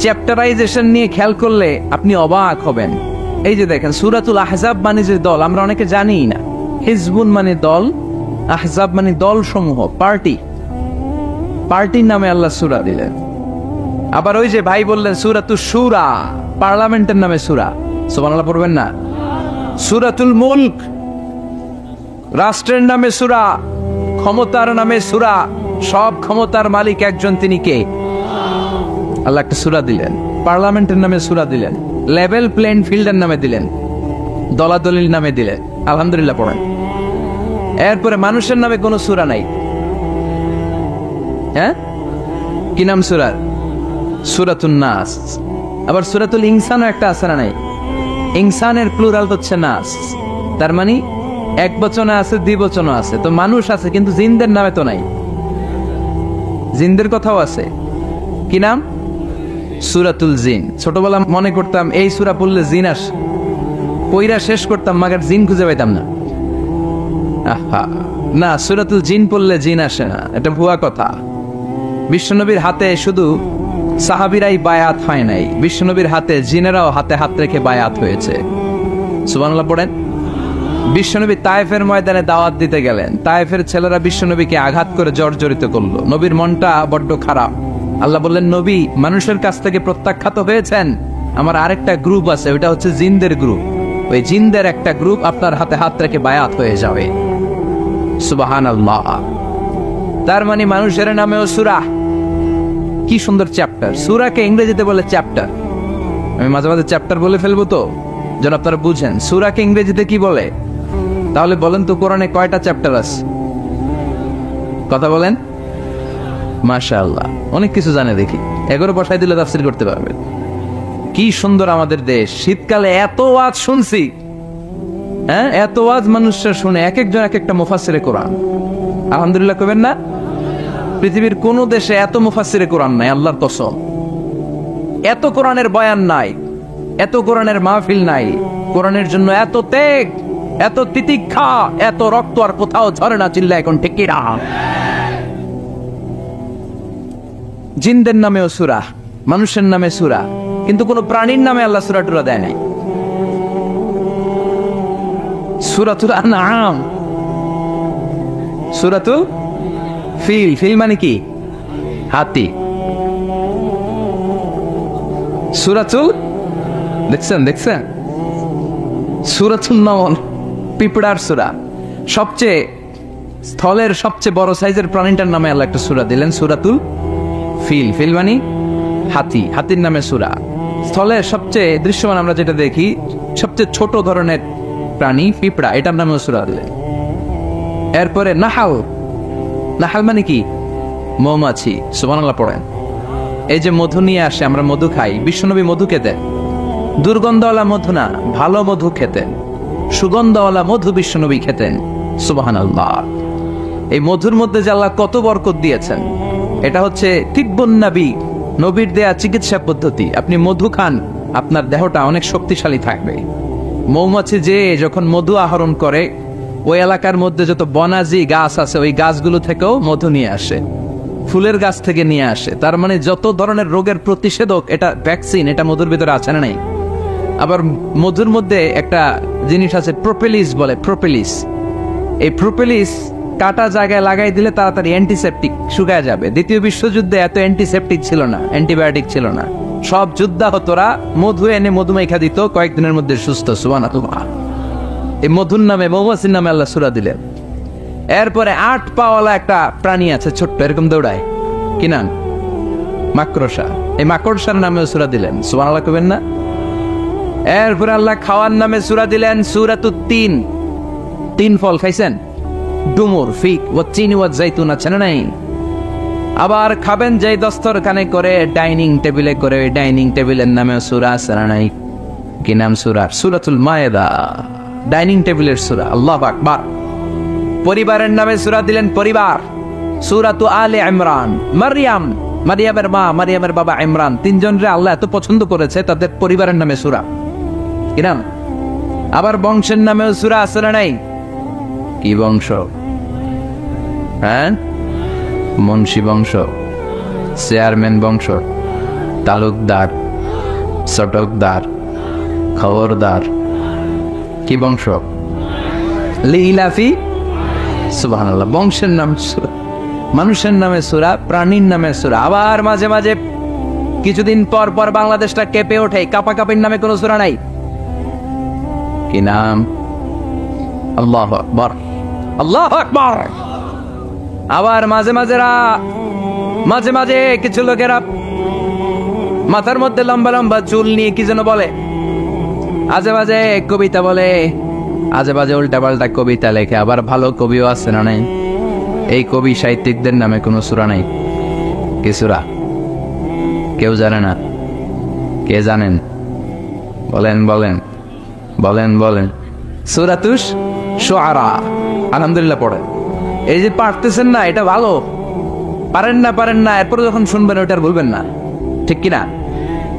চ্যাপ্টারাইজেশন নিয়ে খেয়াল করলে আপনি অবাক হবেন। এই যে দেখেন, সূরাতুল আহজাব মানে যে দল, আমরা অনেকে জানিই না। হিজবুন মানে দল, আহজাব মানে দল সমূহ, পার্টি। পার্টির নামে আল্লাহ সূরা দিলেন। আবার ওই যে ভাই বললেন সূরাতুশ শূরা, পার্লামেন্টের নামে সূরা। সুবহানাল্লাহ পড়বেন না? সূরাতুল মুলক, রাষ্ট্রের নামে সূরা, ক্ষমতার নামে সূরা। সব ক্ষমতার মালিক একজন, তিনি কে? আল্লাহ একটা সূরা দিলেন। পার্লামেন্টের নামে সূরা দিলেন, লেভেল প্লেইং ফিল্ডের নামে দিলেন, দলাদলির নামে দিলেন। আলহামদুলিল্লাহ পড়েন। এরপরে মানুষের নামে কোনো সূরা নাই। হ্যাঁ, কি নাম সূরার? সূরাতুন নাস। আবার সূরাতুল ইনসানও একটা আছে না নাই? ইনসানের প্লুরাল হচ্ছে নাস, তার মানে এক বচনে আছে, দ্বিবচনও আছে। তো মানুষ আছে, কিন্তু জিনদের নামে তো নাই। জিনদের কথাও আছে। কি নাম? সূরাতুল জিন। ছোটবেলা মনে করতাম এই সূরা পড়লে জিন আসে, পইরা শেষ করতাম, মাগার জিন খুঁজে পাইতাম না। আহা, না, সূরাতুল জিন পড়লে জিন আসে না, এটা ভুয়া কথা। বিশ্বনবীর হাতে শুধু সাহাবীরাই বায়াত হয় নাই, বিশ্বনবীর হাতে জিনেরাও হাতে হাত রেখে বায়াত হয়েছে। সুবহানাল্লাহ পড়েন। বিশ্বনবী তায়েফের ময়দানে দাওয়াত দিতে গেলেন, তায়েফের ছেলেরা বিশ্বনবীকে আঘাত করে জর্জরিত করলো। নবীর মনটা বড্ড খারাপ। আল্লাহ বললেন, নবী মানুষের কাছ থেকে প্রত্যাখ্যাত হয়েছেন, আমার আরেকটা গ্রুপ আছে, ওইটা হচ্ছে জিনদের গ্রুপ। ওই জিনদের একটা গ্রুপ আপনার হাতে হাত রেখে বায়াত হয়ে যাবে। সুবহানাল্লাহ। তার মানে মানুষের নামেও সূরা। কি সুন্দর চ্যাপ্টার। সূরাকে ইংরেজিতে বলে চ্যাপ্টার। আমি মাঝে মাঝে চ্যাপ্টার বলে ফেলবো, তো যেন আপনারা বুঝেন সূরাকে ইংরেজিতে কি বলে। তাহলে বলেন তো, কোরআনে কয়টা চ্যাপ্টার আছে? কথা বলেন। মাশাআল্লাহ, অনেক কিছু জানে দেখি। 11 বসাই দিলে তাফসীর করতে পারবে। কি সুন্দর আমাদের দেশ। শীতকালে এত ওয়াজ শুনছি, হ্যাঁ, এত ওয়াজ মানুষরা শুনে, এক একজন এক একটা মুফাসসিরে কোরআন। আলহামদুলিল্লাহ কইবেন না? পৃথিবীর কোন দেশে এত মুফাসসিরে কোরআন নাই, আল্লাহর কসম। এত কোরআনের বয়ান নাই, এত কোরআনের মাহফিল নাই, কোরআনের জন্য এত ত্যাগ, এত তিতিক্ষা, এত রক্ত আর কোথাও ঝরে না। চিল্লা এখন ঠিক কিনা? জিনদের নামেও সূরা, মানুষের নামে সূরা, কিন্তু কোন প্রাণীর নামে আল্লাহ সূরা টুরা দেয় নাই। সূরাতুল আনআম, সূরাতুল ফিল, ফিল মানে কি? হাতি। সূরাতুল, দেখছেন সূরাতুল নামল, পিঁপড়ার সূরা। সবচেয়ে স্থলের সবচেয়ে বড় সাইজের প্রাণীটার নামে আল্লাহ একটা সূরা দিলেন, সূরাতুল ফিল। ফিল মানে হাতি, হাতির নামে সূরা। স্থলের সবচেয়ে দৃশ্যমান আমরা যেটা দেখি, সবচেয়ে ছোট ধরনের প্রাণী পিঁপড়া, এটার নামেও সূরা দিলেন। এরপরে নাহাল, নাহাল মানে কি? মৌমাছি। সুবহানাল্লাহ পড়েন। এই যে মধু নিয়ে আসে, আমরা মধু খাই, বিশ্বনবী মধু খেতেন। দুর্গন্ধওয়ালা মধু না, ভালো মধু খেতেন। সুগন্ধওয়ালা মধু বিশ্বনবী খেতেন। সুবহানাল্লাহ। এই মধুর মধ্যে যে আল্লাহ কত বরকত দিয়েছেন, এটা হচ্ছে তিব্বুন নবী, নবীর দেয়া চিকিৎসা পদ্ধতি। আপনি মধু খান, আপনার দেহটা অনেক শক্তিশালী থাকবে। মৌমাছি যে যখন মধু আহরণ করে, ওই এলাকার মধ্যে যত বনাজি গাছ আছে, ওই গাছগুলো থেকেও মধু নিয়ে আসে, ফুলের গাছ থেকে নিয়ে আসে। তার মানে যত ধরনের রোগের প্রতিষেধক, এটা ভ্যাকসিন, এটা মধুর ভিতরে আছে না নাই? আবার মধুর মধ্যে একটা জিনিস আছে, প্রোপেলিস বলে, প্রোপেলিস। এই প্রোপেলিস কাটা জায়গায় লাগাই দিলে তাড়াতাড়ি অ্যান্টিসেপটিক, শুকায় যাবে। দ্বিতীয় বিশ্বযুদ্ধে এত অ্যান্টিসেপটিক ছিল না, অ্যান্টিবায়োটিক ছিল না। সব যোদ্ধাহতরা মধু এনে মধুমাইখা দিত, কয়েকদিনের মধ্যে সুস্থ। সুবহানাল্লাহ। এই মধুর নামে, মৌমাছির নামে আল্লাহ সূরা দিলেন। এরপরে 8 পাওয়ালা একটা প্রাণী আছে, ছোট্ট, এরকম দৌড়ায়, কি নাম? মাকড়সা। এই মাকড়সার নামে সূরা দিলেন। সুবহানাল্লাহ কইবেন না? এরপরে আল্লাহ খাওয়ার নামে সূরা দিলেন, সূরাতুত তিন। তিন ফল খাইছেন? ডুমুর, ফিক, ওয়াতিন ওয়া জাইতুন, আছে না নাই? আবার খাবেন যেই দস্তরখানে করে, ডাইনিং টেবিলে করে, ওই ডাইনিং টেবিলের নামে সূরা আছে না নাই? কি নাম সূরার? সূরাতুল মায়েদা, ডাইনিং টেবিলের সূরা। আল্লাহু আকবার। পরিবারের নামে সূরা দিলেন, পরিবার, সূরাতু আলে ইমরান। মারইয়াম, মারিয়ামের মা, মারিয়ামের বাবা ইমরান, তিনজনরে আল্লাহ এত পছন্দ করেছে, তাদের পরিবারের নামে সূরা। কি নাম? আবার বংশের নামেও সূরা আছে না নাই? কি বংশ? হ্যাঁ, মুন্সি বংশ, চেয়ারম্যান বংশ, তালুকদার, চটকদার, খবরদার। কি বংশ? লিলাফি। সুবহানাল্লাহ। বংশের নাম সূরা, মানুষের নামে সূরা, প্রাণীর নামে সূরা। আবার মাঝে মাঝে কিছুদিন পর পর বাংলাদেশটা কেঁপে ওঠে, কাপাকাপির নামে কোনো সূরা নাই। কি নাম? আল্লাহু আকবার, আল্লাহু আকবার। আবার মাঝে মাঝে কিছু লোকেরা মাথার মধ্যে লম্বা লম্বা চুল নিয়ে কি যেন বলে, আজে বাজে কবিতা বলে, আজে বাজে উল্টা পাল্টা কবিতা লেখে। আবার ভালো কবিও আছে না নাই? এই কবি সাহিত্যিকদের নামে কোনো সূরা নাই। কি সূরা? কেউ জানে না? কে জানেন? বলেন বলেন বলেন বলেন। সূরাতুশ শুআরা। আলহামদুলিল্লাহ পড়েন। এই যে পারতেছেন না, এটা ভালো। পারেন না, এরপর যখন শুনবেন ওইটার বলবেন না, ঠিক কিনা?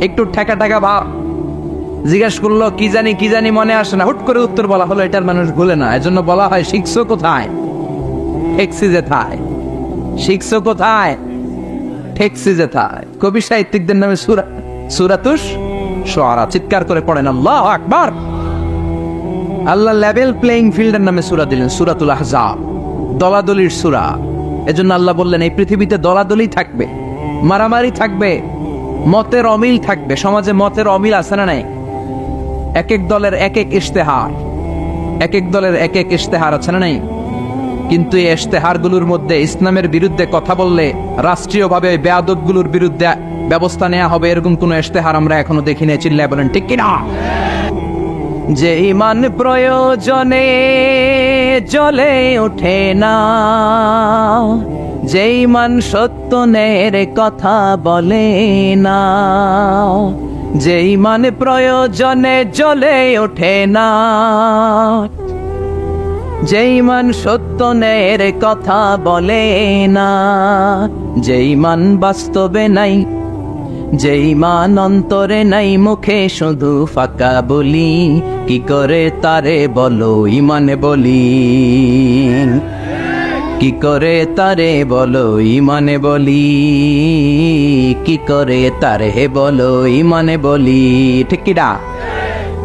একটু ঠেকা ঠেকা ভাব, জিজ্ঞেস করলো কি জানি মনে আসে না, হুট করে উত্তর বলা হলো, এটার মানুষ ভুলে না। এজন্য বলা হয়, শিখছো কোথায়? ঠেকছি যেথায়। শিখছো কোথায়? ঠেকছি যেথায়। কবি সাহিত্যিকদের নামে সূরা, সূরাতুশ শুআরা। চিৎকার করে পড়েন আল্লাহু আকবার। আল্লাহ লেভেল প্লেইং ফিল্ডের নামে সূরা দিলেন, সূরাতুল আহজাব, দলাদলির সূরা। এজন্য আল্লাহ বললেন, এই পৃথিবীতে দলাদলি থাকবে, মারামারি থাকবে, মতের অমিল থাকবে। সমাজে মতের অমিল আছে না নাই? এক এক দলের এক এক ইশতেহার, এক এক দলের এক এক ইশতেহার আছে না নাই? কিন্তু এই ইশতেহারগুলোর মধ্যে ইসলামের বিরুদ্ধে কথা বললে রাষ্ট্রীয়ভাবে বেয়াদবগুলোর বিরুদ্ধে ব্যবস্থা নেওয়া হবে, এরকম কোন ইশতেহার আমরা এখনো দেখি না। চিল্লায় বলেন ঠিক কিনা? যে ঈমান প্রয়োজনে জ্বলে ওঠে না, যে ঈমান সত্য ন্যায়ের কথা বলে না, যে ঈমান প্রয়োজনে জ্বলে ওঠে না, যে ঈমান সত্য ন্যায়ের কথা বলে না, যে ঈমান বাস্তবে নাই, যে ঈমান অন্তরে নাই মুখে শুধু ফাঁকা বলি, কি করে তারে বলো ঈমানে বলি, কি করে তারে বলো ঈমানে বলি, কি করে তারে বলো ঈমানে বলি। ঠিক কি না?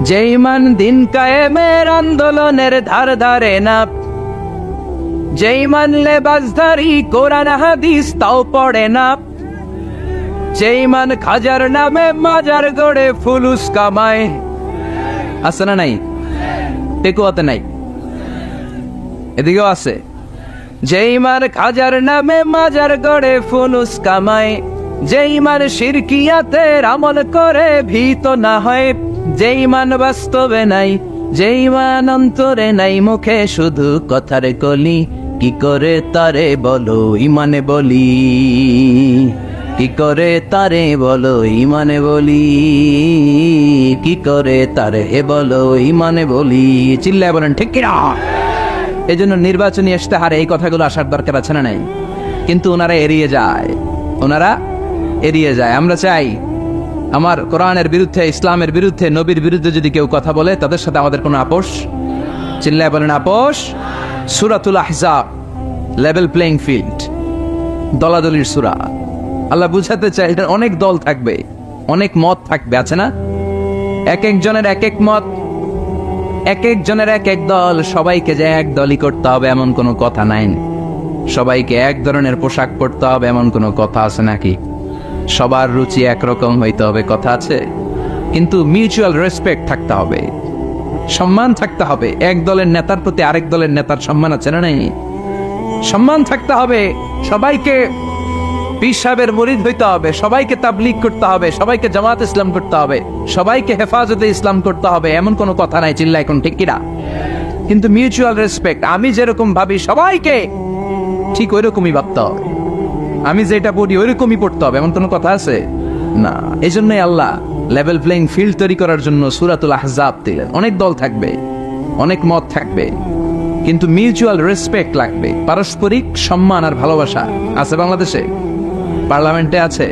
যে ঈমান দিন কায়েমের আন্দোলনের ধার ধারে না, যে ঈমান লেবাসধারী কোরআন হাদিস তাও পড়ে না, যে ঈমান খাজার নামে মাজার গড়ে ফুলুস কামায়, আছে না নাই? টেকুয়াতে নাই, এদিকেও আছে। যে ঈমান খাজার নামে মাজার গড়ে ফুলুস কামায়, যে ঈমান শিরকিয়াতের আমল করে ভীত না হয়, যে ঈমান বাস্তবে নাই, যে ঈমান অন্তরে নাই মুখে শুধু কথার কলি, কি করে তারে বলো ঈমানে বলি, কি করে তারে বলো ঈমানে বলি, কি করে তারে বলো ঈমানে বলি। চিল্লায় বলেন ঠিক কিনা? এই জন্য নির্বাচনী ইশতেহারে এই কথাগুলো আসার দরকার আছে না নাই? কিন্তু ওনারা এড়িয়ে যায়, ওনারা এড়িয়ে যায়। আমরা চাই আমার কোরআনের বিরুদ্ধে, ইসলামের বিরুদ্ধে, নবীর বিরুদ্ধে যদি কেউ কথা বলে তাদের সাথে আমাদের কোনো আপোষ। চিল্লায় বলেন আপোষ। সূরাতুল আহজাব, লেভেল প্লেইং ফিল্ড, দলাদলির সূরা। আল্লাহ বুঝাতে চাই এটা অনেক দল থাকবে, অনেক মত থাকবে, আছে না? এক একজনের এক এক মত, এক একজনের এক এক দল। সবাইকে যে এক দলই করতে হবে এমন কোনো কথা নাই। সবাইকে এক ধরনের পোশাক পরতে হবে এমন কোনো কথা আছে নাকি? সবার রুচি একরকম হইতে হবে কথা আছে? কিন্তু মিউচুয়াল রেসপেক্ট থাকতে হবে, সম্মান থাকতে হবে। এক দলের নেতার প্রতি আরেক দলের নেতার সম্মান আছে না নাই? সম্মান থাকতে হবে। সবাইকে পীর সাহেবের মুরিদ হইতে হবে, সবাইকে তাবলীগ করতে হবে, সবাইকে জামাত ইসলাম করতে হবে, সবাইকে হেফাজতে ইসলাম করতে হবে এমন কোনো কথা নাই। চিল্লা এখন ঠিক কিনা? কিন্তু মিউচুয়াল রেসপেক্ট, আমি যেরকম ভাবি সবাইকে ঠিক ওই রকমই ভাবতে হবে, আমি যেটা পড়ি ওই রকমই পড়তে হবে এমন কোনো কথা আছে না। এই জন্যই আল্লাহ লেভেল প্লেইং ফিল্ড তৈরি করার জন্য সূরাতুল আহজাব দিলেন। অনেক দল থাকবে, অনেক মত থাকবে, কিন্তু মিউচুয়াল রেসপেক্ট লাগবে। পারস্পরিক সম্মান আর ভালোবাসা আছে বাংলাদেশে? পার্লামেন্টে আছে,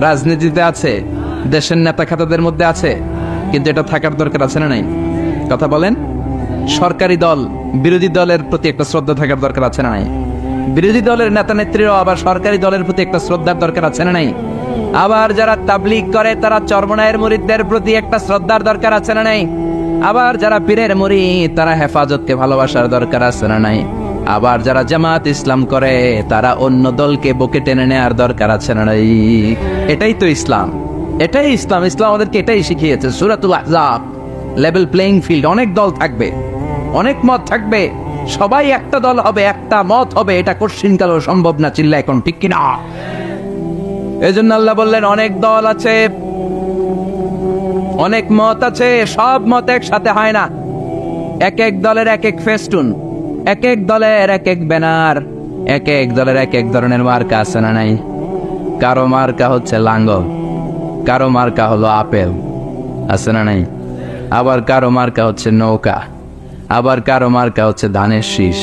রাজনীতিতে আছে, দেশের নেতা খাতাদের মধ্যে আছে, কিন্তু এটা থাকার দরকার আছে না নাই? কথা বলেন। সরকারি দল বিরোধী দলের প্রতি একটা শ্রদ্ধা থাকার দরকার আছে না নাই? বিরোধী দলের নেতা নেত্রীরাও আবার সরকারি দলের প্রতি একটা শ্রদ্ধার দরকার আছে না নাই? আবার যারা তাবলীগ করে তারা চরমনায়ের মুরিদদের প্রতি একটা শ্রদ্ধার দরকার আছে না নাই? আবার যারা পীরের মুরিদ তারা হেফাজতকে ভালোবাসার দরকার আছে না নাই? আবার যারা জামাত ইসলাম করে তারা অন্য দলকে বুকে টেনে নেওয়ার দরকার আছে না নাই? এটাই তো ইসলাম, এটাই ইসলাম। ইসলাম আমাদেরকে এটাই শিখিয়েছে। সূরাতুল আহজাব, লেভেল প্লেইং ফিল্ড। অনেক দল থাকবে, অনেক মত থাকবে, সবাই একটা দল হবে, একটা মত হবে, এটা কোশ্চিনকালও সম্ভব না। চিল্লা এখন ঠিক কিনা? এজন্য আল্লাহ বললেন অনেক দল আছে, অনেক মত আছে, সব মত একসাথে হয় না। এক এক দলের এক এক ফেস্টুন, এক এক দলের এক এক ব্যানার, এক এক দলের এক এক ধরনের মার্কা আছে না নাই? কারো মার্কা হচ্ছে লাঙ্গল, কারো মার্কা হলো আপেল, আছে না নাই? আবার কারো মার্কা হচ্ছে নৌকা, আবার কারো মার্কা হচ্ছে ধানের শীষ,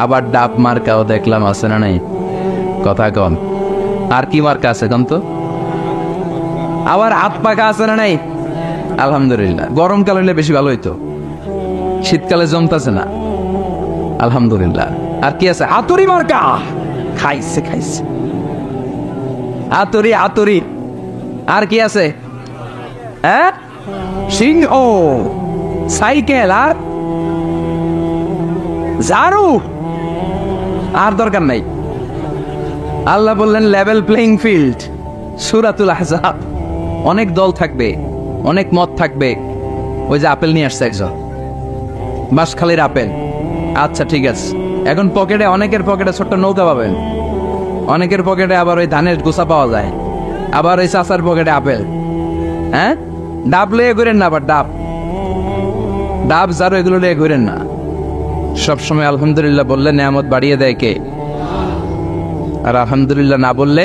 আবার ডাব মার্কাও দেখলাম, আছে না নাই? কথা কন। আর কি মার্কা আছে কন তো? আবার হাত পাকা আছে না নাই? আলহামদুলিল্লাহ। গরমকাল হইলে বেশি ভালো হইতো, শীতকালে জমতাছে না। আলহামদুলিল্লাহ। আর কি আছে? হাতুড়ি মার্কা। খাইছে খাইছে হাতুড়ি, হাতুড়ি। আর কি আছে? হ্যাঁ, সিংহ, সাইকেল, আর ঝাড়ু। আর দরকার নাই। আল্লাহ বললেন লেভেল প্লেইং ফিল্ড। সূরাতুল আহজাব। অনেক দল থাকবে, অনেক মত থাকবে। ওই যে আপেল নিয়ে আসছে একজন, বাঁশখালীর আপেল। আচ্ছা ঠিক আছে। এখন পকেটে, অনেকের পকেটে ছোট্ট নৌকা পাবেন, অনেকের পকেটে আবার ওই ধানের গোছা পাওয়া যায়, আবার ওই চাচার পকেটে আপেল। হ্যাঁ, ডাব লয়ে ঘুরেন না, আবার ডাব, ডাব ঝাড়ু এগুলো লয়ে ঘুরেন না। সবসময় আলহামদুলিল্লাহ বললে নেয়ামত বাড়িয়ে দেয় কে? আর আলহামদুলিল্লাহ না বললে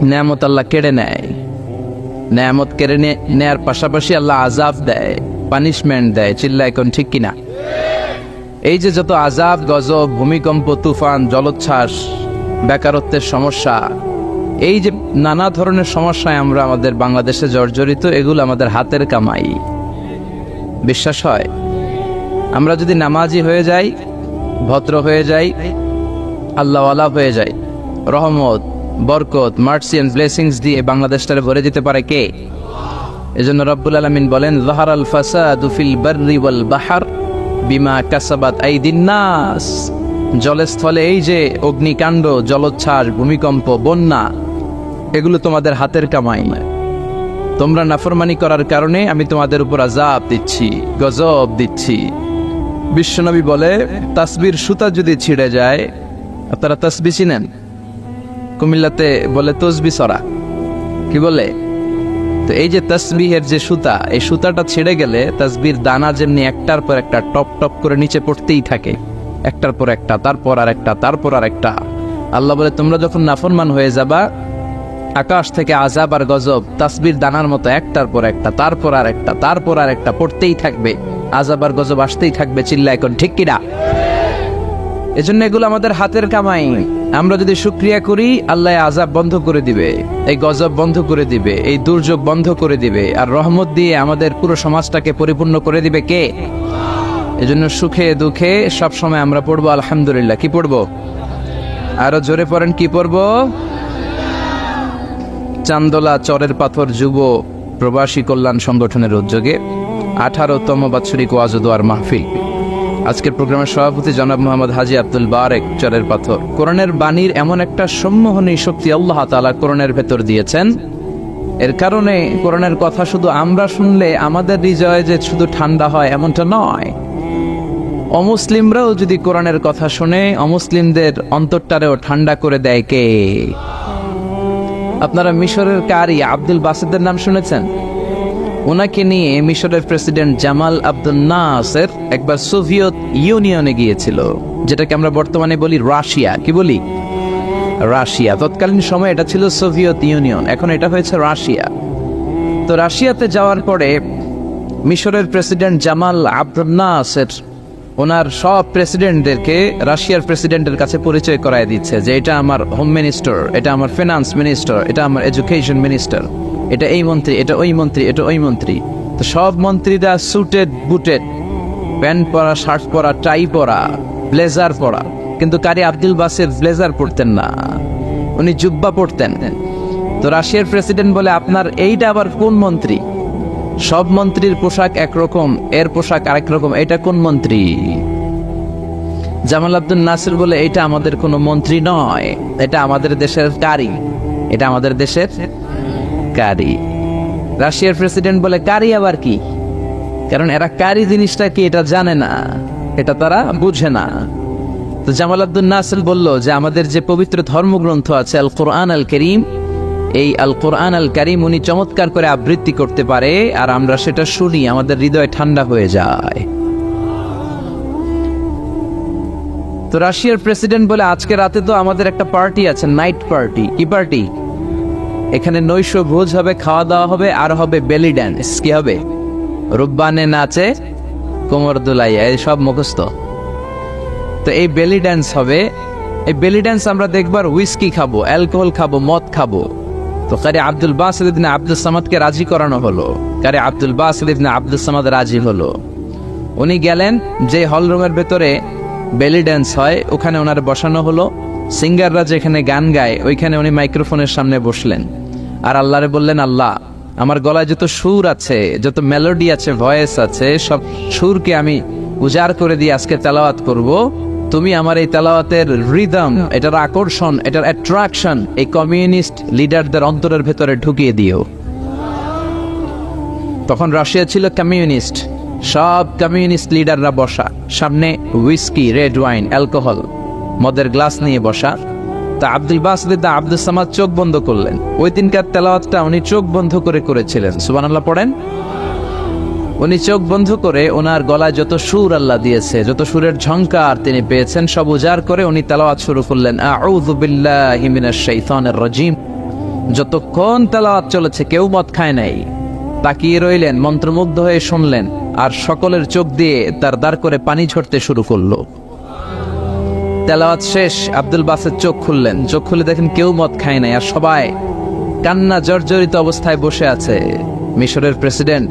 নেয়ামত আল্লাহ কেড়ে নেয়। নেয়ামত কেড়ে নেয়ার পাশাপাশি আল্লাহ আযাব দেয়, পানিশমেন্ট দেয়। চিল্লা এখন ঠিক কিনা? এই যে যত আযাব, গজব, ভূমিকম্প, তুফান, জলোচ্ছ্বাস, বেকারত্বের সমস্যা, এই যে নানা ধরনের সমস্যায় আমরা আমাদের বাংলাদেশে জর্জরিত, এগুলো আমাদের হাতের কামাই। বিশ্বাস হয়? আমরা যদি নামাজি হয়ে যাই, ভদ্র হয়ে যাই, আল্লাহওয়ালা হয়ে যাই, রহমত, বরকত, মার্সি এন্ড ব্লেসিংস দিয়ে বাংলাদেশটারে ভরে দিতে পারে কে? এজন্য রব্বুল আলামিন বলেন, যাহারাল ফাসাদু ফিল বাররি ওয়াল বাহর বিমা কাসাবাত আইদিন নাস। জলস্থলে এই যে অগ্নিকাণ্ড, জলোচ্ছ্বাস, ভূমিকম্প, বন্যা, এগুলো তোমাদের হাতের কামাই। তোমরা নাফরমানি করার কারণে আমি তোমাদের উপর আযাব দিচ্ছি, গজব দিচ্ছি। বিশ্বনবী বলে, তাসবির সুতা যদি ছিঁড়ে যায়, আপনারা তাসবি চিনেন? কুমিল্লাতে বলে তসবি সরা, কি বলে? তো এই যে তাসবিহের যে সুতা, এই সুতাটা ছিঁড়ে গেলে তাসবির দানা যেমনি একটার পর একটা টপ টপ করে নিচে পড়তেই থাকে, একটার পর একটা, তারপর আর একটা, তারপর আর একটা। আল্লাহ বলে, তোমরা যখন নাফরমান হয়ে যাবা, আকাশ থেকে আযাব আর গজব তাসবির দানার মতো একটার পর একটা, তারপর আর একটা, তারপর আর একটা পড়তেই থাকবে, আযাব আর গজব আসতেই থাকবে। চিল্লা এখন ঠিক কিনা? এজন্য এগুলো আমাদের হাতের কামাই। আমরা যদি শুকরিয়া করি, আল্লাহ আযাব বন্ধ করে দিবে, এই গজব বন্ধ করে দিবে, এই দুর্যোগ বন্ধ করে দিবে, আর রহমত দিয়ে আমাদের পুরো সমাজটাকে পরিপূর্ণ করে দিবে কে? এজন্য সুখে দুঃখে সব সময় আমরা পড়বো আলহামদুলিল্লাহ। কি পড়বো? আরো জোরে পড়েন, কি পড়বো? চান্দোলা চরের পাথর যুব প্রবাসী কল্যাণ সংগঠনের উদ্যোগে 18তম বাৎসরিক ওয়াজ ও দোয়ার মাহফিল। আজকের প্রোগ্রামের সভাপতি জনাব মোহাম্মদ হাজি আব্দুল বারেক, চরের পাথর। কোরআনের বাণীর এমন একটা সম্মোহনী শক্তি আল্লাহ তাআলা কোরআনের ভেতর দিয়েছেন, এর কারণে কোরআনের কথা শুধু আমরা শুনলে আমাদের হৃদয়ে যে শুধু ঠান্ডা হয় এমনটা নয়, অমুসলিমরাও যদি কোরআনের কথা শুনে অমুসলিমদের অন্তরটারেও ঠান্ডা করে দেয় কে? আপনারা মিশরের কারি আব্দুল বাসিদের নাম শুনেছেন? ওনাকে নিয়ে মিশরের প্রেসিডেন্ট জামাল আব্দুল নাসের একবার সোভিয়েত ইউনিয়নে গিয়েছিল, যেটাকে আমরা বর্তমানে বলি রাশিয়া। কি বলি? রাশিয়া। তৎকালীন সময় এটা ছিল সোভিয়েত ইউনিয়ন, এখন এটা হয়েছে রাশিয়া। তো রাশিয়াতে যাওয়ার পরে মিশরের প্রেসিডেন্ট জামাল আব্দুল নাসের ওনার সব প্রেসিডেন্টদেরকে রাশিয়ার প্রেসিডেন্টের কাছে পরিচয় করায় দিচ্ছে যে এটা আমার হোম মিনিস্টার, এটা আমার ফিনান্স মিনিস্টার, এটা আমার এডুকেশন মিনিস্টার, এটা এই মন্ত্রী, এটা ওই মন্ত্রী, এটা ওই মন্ত্রী। তো সব মন্ত্রীরা সুটেড বুটেড, প্যান্ট পরা, শার্ট পরা, টাই পরা, ব্লেজার পরা। কিন্তু কারি আব্দুল বাসির ব্লেজার পরতেন না, উনি জুব্বা পরতেন। তো রাশিয়ার প্রেসিডেন্ট বলে, আপনার এইটা আবার কোন মন্ত্রী? সব মন্ত্রীর পোশাক একরকম, এর পোশাক আরেক রকম, এটা কোন মন্ত্রী? জামাল আব্দুল নাসির বলে, এটা আমাদের কোনো মন্ত্রী নয়, এটা আমাদের দেশের কারি, এটা আমাদের দেশের কারি। রাশিয়ার প্রেসিডেন্ট বলে, কারি আবার কি? কারণ এরা কারি জিনিসটা কি এটা জানে না, এটা তারা বুঝে না। তো জামাল আব্দুল নাসির বলল যে আমাদের যে পবিত্র ধর্মগ্রন্থ আছে আল কোরআন আল কারীম, এই আল কোরআন আল কারীম উনি চমৎকার করে আবৃত্তি করতে পারে, আর আমরা সেটা শুনি, আমাদের হৃদয় ঠান্ডা হয়ে যায়। তো রাশিয়ার প্রেসিডেন্ট বলে, আজকে রাতে তো আমাদের একটা পার্টি আছে, নাইট পার্টি। কি পার্টি? এখানে নৈশ ভোজ হবে, খাওয়া দাওয়া হবে, আর হবে বেলি ড্যান্স। কি হবে? রুব্বানে নাচে, কোমর দুলাইয়া, এই সব মুখস্থ। তো এই বেলি ড্যান্স হবে, এই বেলি ড্যান্স আমরা দেখবার হুইস্কি খাবো, অ্যালকোহল খাবো, মদ খাবো। তো কারি আব্দুল বাসিত ইবনে আব্দুস সামাদকে রাজি করানো হলো, কারি আব্দুল বাসিত ইবনে আব্দুস সামাদ রাজি হলো। উনি গেলেন, যে হল রুমের ভেতরে বেলি ড্যান্স হয় ওখানে ওনার বসানো হলো। সিঙ্গাররা যেখানে গান গায় ওইখানে উনি মাইক্রোফোনের সামনে বসলেন, আর আল্লাহরে বললেন, আল্লাহ আমার গলায় যত সুর আছে, যত মেলোডি আছে, ভয়েস আছে, সব সুরকে আমি উজাড় করে দিয়ে আজকে তেলাওয়াত করব। তুমি আমার এই তেলাওয়াতের রিদম, এটার আকর্ষণ, এটার অ্যাট্রাকশন এই কমিউনিস্ট লিডারদের অন্তরের ভেতরে ঢুকিয়ে দিও। তখন রাশিয়া ছিল কমিউনিস্ট, সব কমিউনিস্ট লিডাররা বসা, সামনে হুইস্কি, রেড ওয়াইন, অ্যালকোহল, মদের গ্লাস নিয়ে বসা। তা আব্দুল বাসিত আব্দুস সামাদ চোখ বন্ধ করলেন। ওই দিনকার তেলাওয়াতটা উনি চোখ বন্ধ করে করেছিলেন। সুবহানাল্লাহ পড়েন। উনি চোখ বন্ধ করে ওনার গলায় যত সুর আল্লাহ দিয়েছে, যত সুরের ঝংকার তিনি পেয়েছেন, সব উজাড় করে উনি তেলাওয়াত শুরু করলেন, আউযু বিল্লাহি মিনাশ শাইতানির রাজিম। যতক্ষণ তেলাওয়াত চলেছে কেউ মদ খায় নাই, তাকিয়ে রইলেন, মন্ত্রমুগ্ধ হয়ে শুনলেন, আর সকলের চোখ দিয়ে তার দাঁড় করে পানি ঝরতে শুরু করলো। তেলাওয়াত শেষ, আব্দুল বাসেত চোখ খুললেন। চোখ খুলে দেখেন কেউ মদ খায় নাই, আর সবাই কান্না জর্জরিত অবস্থায় বসে আছে। মিশরের প্রেসিডেন্ট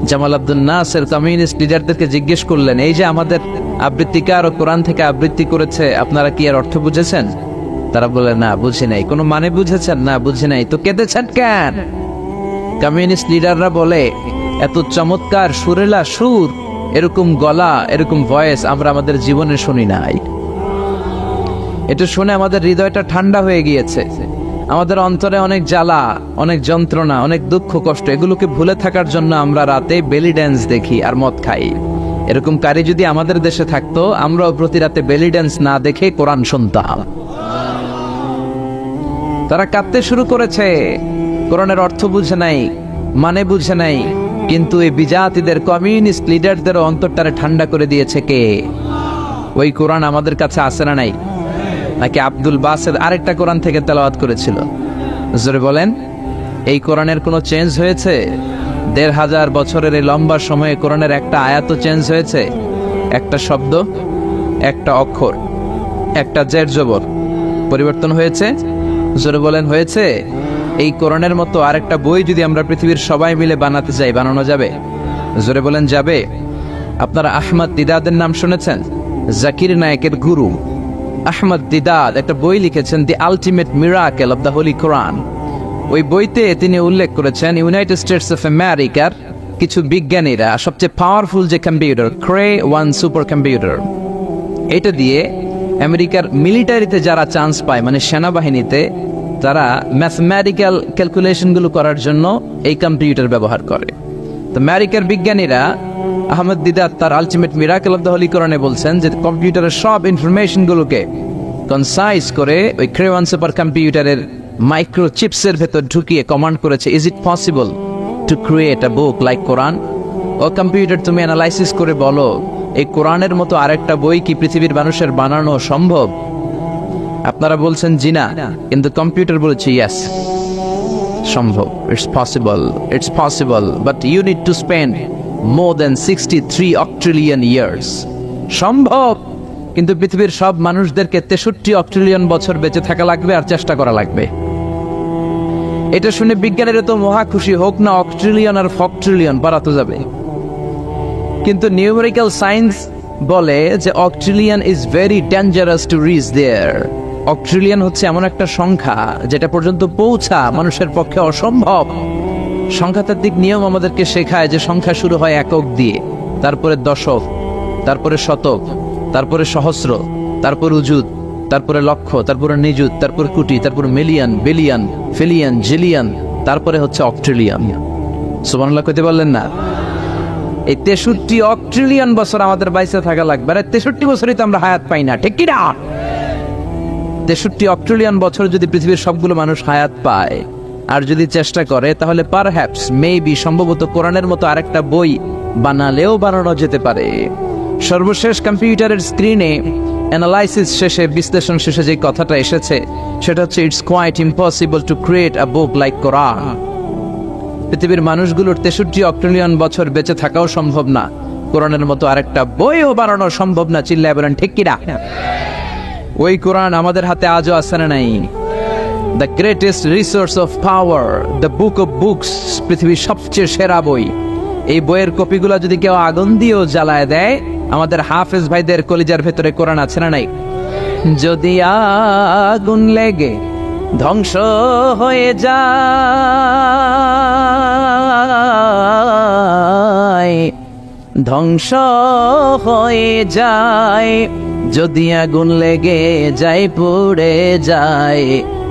জামাল আব্দুল নাসের কমিউনিস্ট লিডারদেরকে জিজ্ঞেস করলেন, এই যে আমাদের আবৃত্তিকার ও কোরআন থেকে আবৃত্তি করেছে, আপনারা কি এর অর্থ বুঝেছেন? তারা বলে, না বুঝি নাই। কোনো মানে বুঝেছেন? না বুঝি নাই। তো কেঁদেছেন কেন? কমিউনিস্ট লিডাররা বলে, এত চমৎকার সুরেলা সুর, এরকম গলা, এরকম ভয়েস আমরা আমাদের জীবনে শুনি নাই। এটা শুনে আমাদের হৃদয়টা ঠান্ডা হয়ে গিয়েছে। আমাদের অন্তরে অনেক জ্বালা, অনেক যন্ত্রণা, অনেক দুঃখ কষ্ট, এগুলোকে ভুলে থাকার জন্য আমরা রাতে বেলি ড্যান্স দেখি আর মদ খাই। এরকম কারি যদি আমাদের দেশে থাকতো, আমরাও প্রতি রাতে বেলি ড্যান্স না দেখে কোরআন শুনতাম। তারা কাঁদতে শুরু করেছে, কোরআনের অর্থ বুঝে নাই, মানে বুঝে নাই। কিন্তু এই বিজাতিদের কমিউনিস্ট লিডারদের অন্তরটারে ঠান্ডা করে দিয়েছে কে? ওই কোরআন আমাদের কাছে আসে না নাই? নাকি আব্দুল বাসেদ আরেকটা কোরআন থেকে তেলাওয়াত করেছিল? জোরে বলেন, এই কোরআনের কোনো চেঞ্জ হয়েছে? ১৫০০ বছরের এই লম্বা সময়ে কোরআনের একটা আয়াত চেঞ্জ হয়েছে? একটা শব্দ, একটা অক্ষর, একটা জের জবর পরিবর্তন হয়েছে? জোরে বলেন, হয়েছে? এই কোরআনের মতো আরেকটা বই যদি আমরা পৃথিবীর সবাই মিলে বানাতে চাই, বানানো যাবে? জোরে বলেন, যাবে? আপনারা আহমদ দিদাদের নাম শুনেছেন? জাকির নায়েকের গুরু আহমদ দিদাদ একটা বই লিখেছেন, the ultimate miracle of the holy Quran. ওই বইতে তিনি উল্লেখ করেছেন, ইউনাইটেড স্টেটস অফ আমেরিকার কিছু বিজ্ঞানীরা সবচেয়ে পাওয়ারফুল যে কম্পিউটার, ক্রে 1 সুপার কম্পিউটার, এটা দিয়ে আমেরিকার মিলিটারিতে যারা চান্স পায়, মানে সেনাবাহিনীতে, তারা ম্যাথমেটিক্যাল ক্যালকুলেশনগুলো করার জন্য এই কম্পিউটার ব্যবহার করে। তো আমেরিকার বিজ্ঞানীরা আহমদ দিদাত তার ultimate miracle of the holy কোরআনে বলছেন যে কম্পিউটারের সব ইনফরমেশনগুলোকে কনসাইজ করে ওই ক্রে 1 সুপার কম্পিউটারের মাইক্রো চিপসের ভেতর ঢুকিয়ে কমান্ড করেছে, is it possible to create a book like Quran? ও কম্পিউটার, তুমি অ্যানালাইসিস করে বলো, এই কোরআনের মতো আরেকটা বই কি পৃথিবীর মানুষের বানানো সম্ভব? আপনারা বলছেন জি না, কিন্তু কম্পিউটার বলেছে ইয়েস, সম্ভব। It's possible, it's possible, but you need to spend more than 63 octrillion years. সম্ভব, কিন্তু পৃথিবীর সব মানুষদেরকে 63 অক্ট্রিলিয়ন বছর বেঁচে থাকা লাগবে আর চেষ্টা করা লাগবে। এটা শুনে বিজ্ঞানীরা তো মহা খুশি, হোক না অক্ট্রিলিয়ন আর ফক্ট্রিলিয়ন, বাড়াতে যাবে। কিন্তু নিউমেরিক্যাল সায়েন্স বলে যে octillion is very dangerous to reach there. Octillion হচ্ছে এমন একটা সংখ্যা যেটা পর্যন্ত পৌঁছা মানুষের পক্ষে অসম্ভব। সংখ্যাতাত্ত্বিক নিয়ম আমাদেরকে শেখায় যে সংখ্যা শুরু হয় একক দিয়ে, তারপরে দশক, তারপরে শতক, তারপরে সহস্র, তারপরে উজুদ, তারপরে লক্ষ, তারপরে নিযুত, তারপরে কোটি, তারপরে মিলিয়ন, বিলিয়ন, ফিলিয়ন, জিলিয়ন, তারপরে হচ্ছে অক্ট্রিলিয়ন। সুবহানাল্লাহ কইতে বললেন না? এই 63 অক্ট্রিলিয়ন বছর আমাদের বাইসে থাকা লাগবে। আরে 63 বছরই তো আমরা হায়াত পাই না, ঠিক কি না? 63 অক্ট্রিলিয়ন বছর যদি পৃথিবীর সবগুলো মানুষ হায়াত পায় আর যদি চেষ্টা করে, তাহলে পারহ্যাপস, মেবি, সম্ভবত কোরআনের মতো আরেকটা বই বানালেও বানানো যেতে পারে। সর্বশেষ কম্পিউটারের স্ক্রিনে অ্যানালাইসিস শেষে, বিশ্লেষণ শেষে যে কথাটা এসেছে সেটা হচ্ছে, it's quite impossible to create a book like Quran. পৃথিবীর মানুষগুলোর 63 অক্ট্রিলিয়ন বছর বেঁচে থাকাও সম্ভব না, কোরআনের মতো আরেকটা বইও বানানো সম্ভব না। চিল্লায় বলেন ঠিক কিনা? ওই কোরআন আমাদের হাতে আজও আছে না নাই? The greatest resource of power, the book of books, পৃথিবীর সবচেয়ে সেরা বই। এই বইয়ের কপিগুলো যদি কেউ আগুন দিয়েও জ্বালায় দেয়, আমাদের হাফেজ ভাইদের কলিজার ভেতরে কোরআন আছে না নাই? যদি আগুন লেগে ধ্বংস হয়ে যায়, ধ্বংস হয়ে যায়, যদি আগুন লেগে যায়, পুড়ে যায়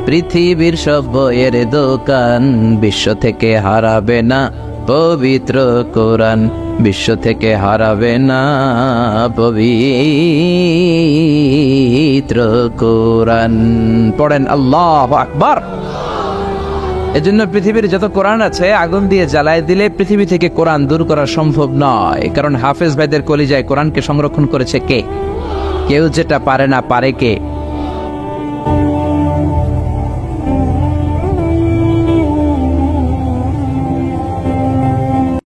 পৃথিবীর সব বইয়ের দোকান, বিশ্ব থেকে হারাবে না পবিত্র কোরআন, বিশ্ব থেকে হারাবে না পবিত্র কোরআন। পড়েন আল্লাহু আকবার। এজন্য পৃথিবীর যত কোরআন আছে আগুন দিয়ে জ্বালায় দিলে পৃথিবী থেকে কোরআন দূর করা সম্ভব নয়, কারণ হাফেজ ভাইদের কলিজায় কোরআনকে সংরক্ষণ করেছে কে? কেউ যেটা পারে না, পারে কে?